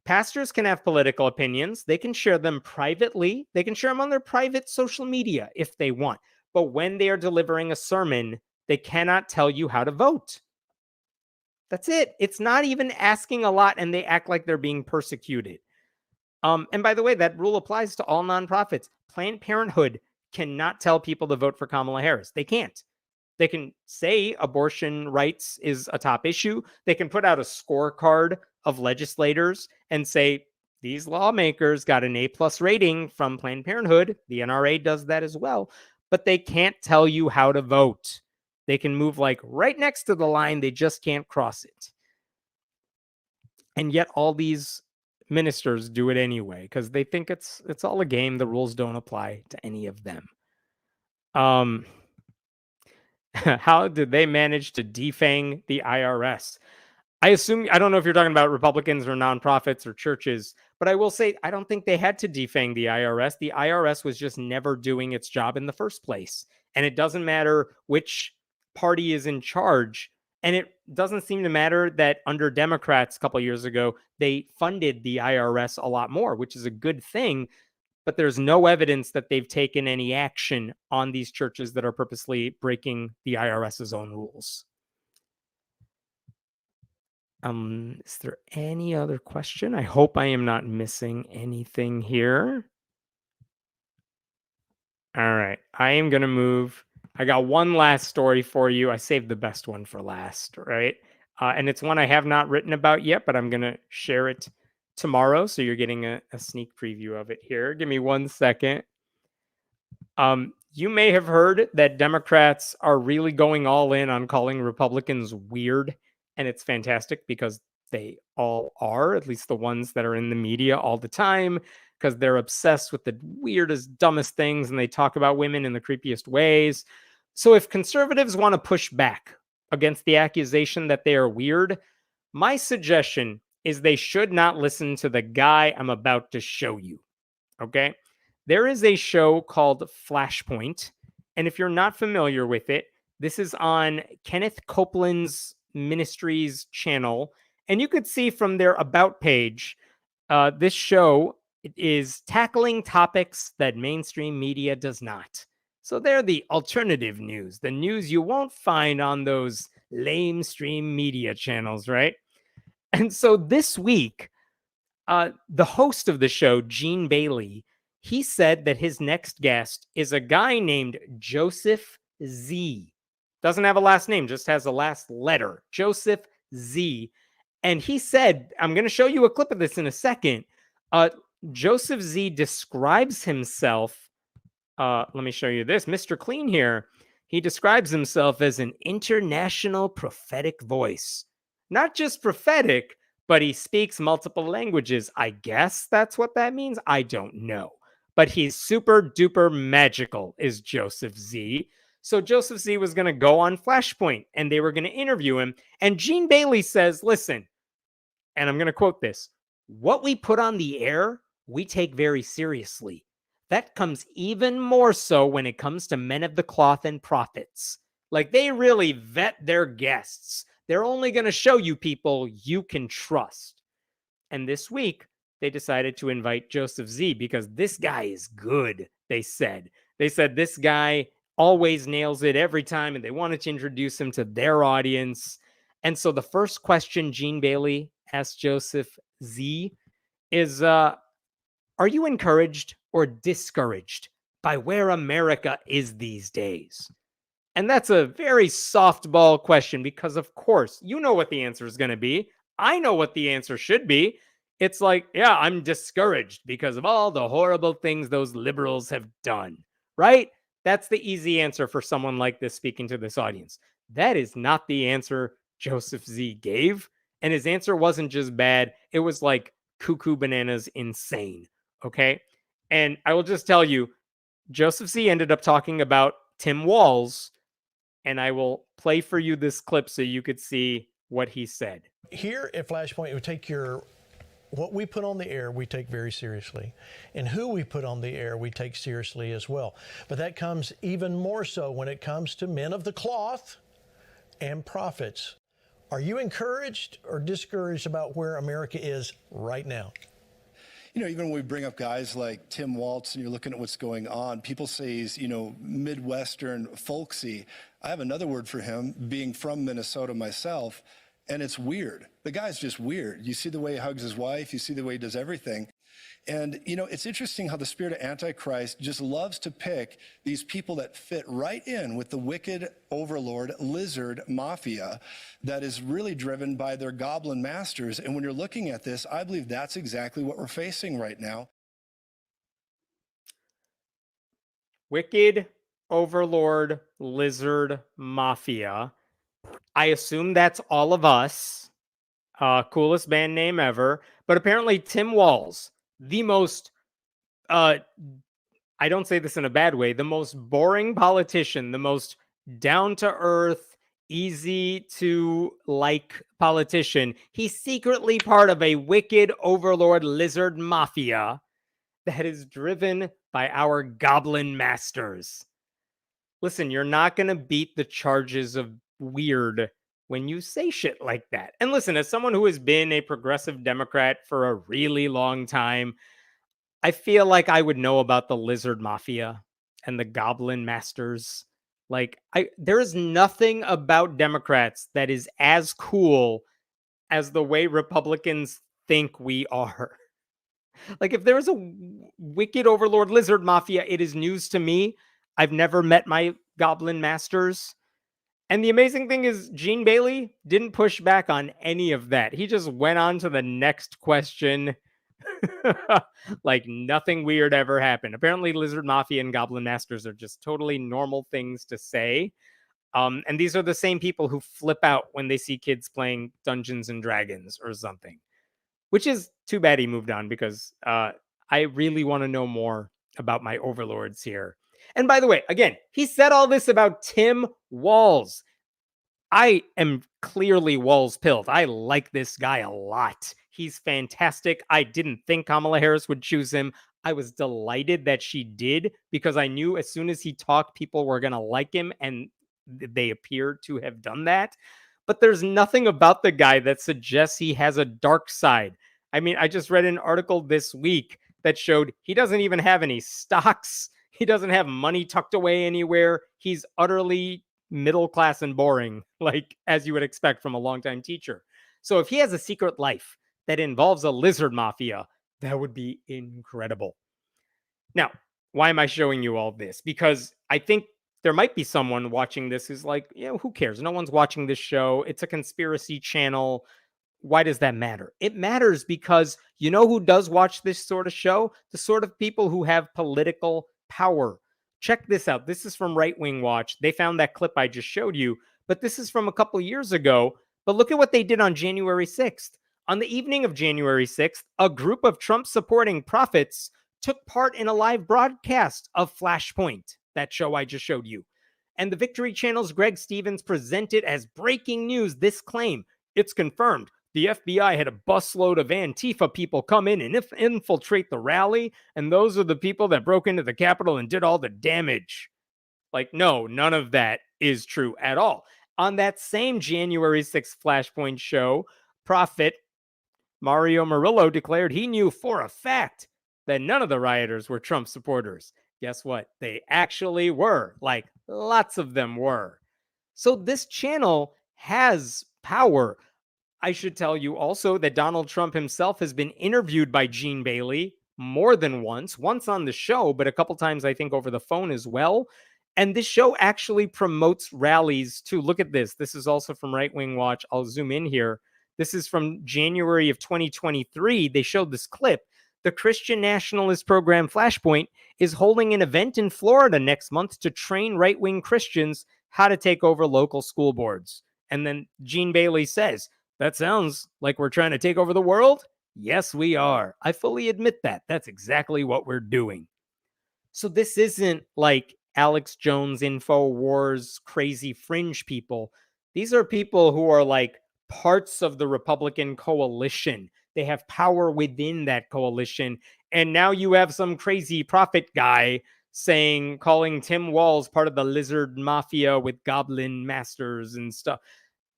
Pastors can have political opinions. They can share them privately. They can share them on their private social media if they want. But when they are delivering a sermon, they cannot tell you how to vote. That's it. It's not even asking a lot, and they act like they're being persecuted. And by the way, that rule applies to all nonprofits. Planned Parenthood cannot tell people to vote for Kamala Harris. They can't. They can say abortion rights is a top issue. They can put out a scorecard of legislators and say, these lawmakers got an A+ rating from Planned Parenthood. The NRA does that as well. But they can't tell you how to vote. They can move like right next to the line. They just can't cross it. And yet all these ministers do it anyway because they think it's all a game. The rules don't apply to any of them. How did they manage to defang the IRS? I don't know if you're talking about Republicans or nonprofits or churches, but I will say I don't think they had to defang the IRS. The IRS was just never doing its job in the first place. And it doesn't matter which party is in charge. And it doesn't seem to matter that under Democrats a couple of years ago, they funded the IRS a lot more, which is a good thing. But there's no evidence that they've taken any action on these churches that are purposely breaking the IRS's own rules. Is there any other question? I hope I am not missing anything here. All right, I am going to move. I got one last story for you. I saved the best one for last, right? And it's one I have not written about yet, but I'm going to share it tomorrow. So you're getting a sneak preview of it here. Give me 1 second. You may have heard that Democrats are really going all in on calling Republicans weird. And it's fantastic because they all are, at least the ones that are in the media all the time, because they're obsessed with the weirdest, dumbest things, and they talk about women in the creepiest ways. So if conservatives want to push back against the accusation that they are weird, my suggestion is they should not listen to the guy I'm about to show you, okay? There is a show called Flashpoint, and if you're not familiar with it, this is on Kenneth Copeland's Ministries channel, and you could see from their About page, this show is tackling topics that mainstream media does not. So they're the alternative news, the news you won't find on those lamestream media channels, right? And so this week, the host of the show, Gene Bailey, he said that his next guest is a guy named Joseph Z. Doesn't have a last name, just has a last letter, Joseph Z. And he said, I'm going to show you a clip of this in a second. Joseph Z describes himself. Let me show you this. Mr. Clean here. He describes himself as an international prophetic voice. Not just prophetic, but he speaks multiple languages. I guess that's what that means. I don't know. But he's super duper magical, is Joseph Z. So Joseph Z was going to go on Flashpoint, and they were going to interview him. And Gene Bailey says, listen, and I'm going to quote this, what we put on the air, we take very seriously. That comes even more so when it comes to men of the cloth and prophets. Like, they really vet their guests. They're only going to show you people you can trust. And this week, they decided to invite Joseph Z because this guy is good, they said. They said this guy always nails it every time, and they wanted to introduce him to their audience. And so the first question Gene Bailey asked Joseph Z is, are you encouraged or discouraged by where America is these days? And that's a very softball question because, of course, you know what the answer is going to be. I know what the answer should be. It's like, yeah, I'm discouraged because of all the horrible things those liberals have done, right? That's the easy answer for someone like this speaking to this audience. That is not the answer Joseph Z gave. And his answer wasn't just bad. It was like cuckoo bananas insane. Okay. And I will just tell you, Joseph Z ended up talking about Tim Walz. And I will play for you this clip so you could see what he said. Here at Flashpoint, we take what we put on the air, we take very seriously. And who we put on the air, we take seriously as well. But that comes even more so when it comes to men of the cloth and prophets. Are you encouraged or discouraged about where America is right now? You know, even when we bring up guys like Tim Walz and you're looking at what's going on, people say he's, Midwestern folksy. I have another word for him, being from Minnesota myself, and it's weird. The guy's just weird. You see the way he hugs his wife, you see the way he does everything. And, it's interesting how the spirit of Antichrist just loves to pick these people that fit right in with the wicked overlord lizard mafia that is really driven by their goblin masters. And when you're looking at this, I believe that's exactly what we're facing right now. Wicked overlord lizard mafia. I assume that's all of us. Coolest band name ever. But apparently Tim Walz, the most I don't say this in a bad way, the most boring politician, the most down to earth, easy to like politician. He's secretly part of a wicked overlord lizard mafia that is driven by our goblin masters. Listen, you're not going to beat the charges of weird when you say shit like that. And listen, as someone who has been a progressive Democrat for a really long time, I feel like I would know about the lizard mafia and the goblin masters. Like, there is nothing about Democrats that is as cool as the way Republicans think we are. Like, if there is a wicked overlord lizard mafia, it is news to me. I've never met my goblin masters. And the amazing thing is, Gene Bailey didn't push back on any of that. He just went on to the next question. Like nothing weird ever happened. Apparently, lizard mafia and goblin masters are just totally normal things to say. And these are the same people who flip out when they see kids playing Dungeons and Dragons or something. Which is too bad he moved on, because I really want to know more about my overlords here. And by the way, again, he said all this about Tim Walz. I am clearly Walz pilled. I like this guy a lot. He's fantastic. I didn't think Kamala Harris would choose him. I was delighted that she did, because I knew as soon as he talked, people were going to like him, and they appear to have done that. But there's nothing about the guy that suggests he has a dark side. I mean, I just read an article this week that showed he doesn't even have any stocks. He doesn't have money tucked away anywhere. He's utterly middle class and boring, like as you would expect from a longtime teacher. So if he has a secret life that involves a lizard mafia, that would be incredible. Now, why am I showing you all this? Because I think there might be someone watching this who's like, who cares? No one's watching this show. It's a conspiracy channel. Why does that matter? It matters because you know who does watch this sort of show? The sort of people who have political power. Check this out. This is from Right Wing Watch. They found that clip I just showed you, but this is from a couple years ago. But look at what they did on January 6th. On the evening of January 6th, a group of Trump-supporting prophets took part in a live broadcast of Flashpoint, that show I just showed you. And the Victory Channel's Greg Stevens presented as breaking news this claim. It's confirmed. The FBI had a busload of Antifa people come in and infiltrate the rally, and those are the people that broke into the Capitol and did all the damage. Like, no, none of that is true at all. On that same January 6th Flashpoint show, Prophet Mario Murillo declared he knew for a fact that none of the rioters were Trump supporters. Guess what? They actually were. Like, lots of them were. So this channel has power. I should tell you also that Donald Trump himself has been interviewed by Gene Bailey more than once on the show, but a couple times I think over the phone as well. And this show actually promotes rallies too. Look at this. This is also from Right Wing Watch. I'll zoom in here. This is from January of 2023. They showed this clip. The Christian nationalist program Flashpoint is holding an event in Florida next month to train right-wing Christians how to take over local school boards. And then Gene Bailey says, that sounds like we're trying to take over the world? Yes, we are. I fully admit that. That's exactly what we're doing. So this isn't like Alex Jones, InfoWars, crazy fringe people. These are people who are like parts of the Republican coalition. They have power within that coalition. And now you have some crazy prophet guy calling Tim Walz part of the lizard mafia with goblin masters and stuff.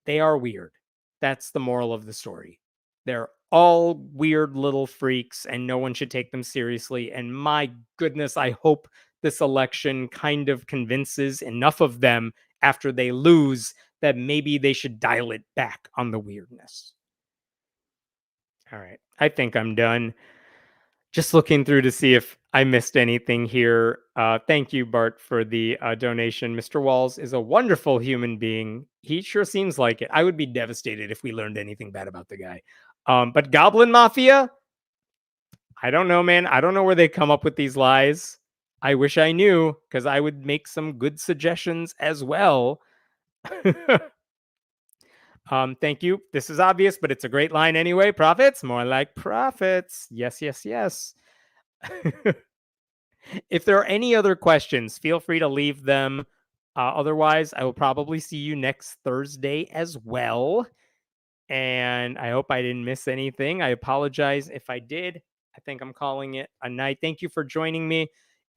They are weird. That's the moral of the story. They're all weird little freaks, and no one should take them seriously. And my goodness, I hope this election kind of convinces enough of them after they lose that maybe they should dial it back on the weirdness. All right, I think I'm done. Just looking through to see if I missed anything here. Thank you, Bart, for the donation. Mr. Walls is a wonderful human being. He sure seems like it. I would be devastated if we learned anything bad about the guy. But Goblin Mafia, I don't know, man. I don't know where they come up with these lies. I wish I knew, because I would make some good suggestions as well. Thank you. This is obvious, but it's a great line anyway. Profits, more like profits. Yes, yes, yes. If there are any other questions, feel free to leave them. Otherwise, I will probably see you next Thursday as well. And I hope I didn't miss anything. I apologize if I did. I think I'm calling it a night. Thank you for joining me.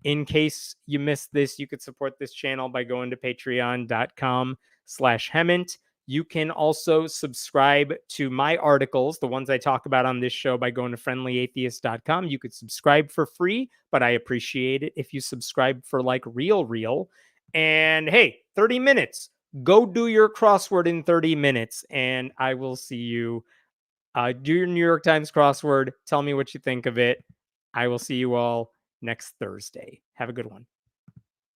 In case you missed this, you could support this channel by going to patreon.com/Hemant. You can also subscribe to my articles, the ones I talk about on this show, by going to friendlyatheist.com. You could subscribe for free, but I appreciate it if you subscribe for like real. And hey, 30 minutes. Go do your crossword in 30 minutes, and I will see you. Do your New York Times crossword. Tell me what you think of it. I will see you all next Thursday. Have a good one.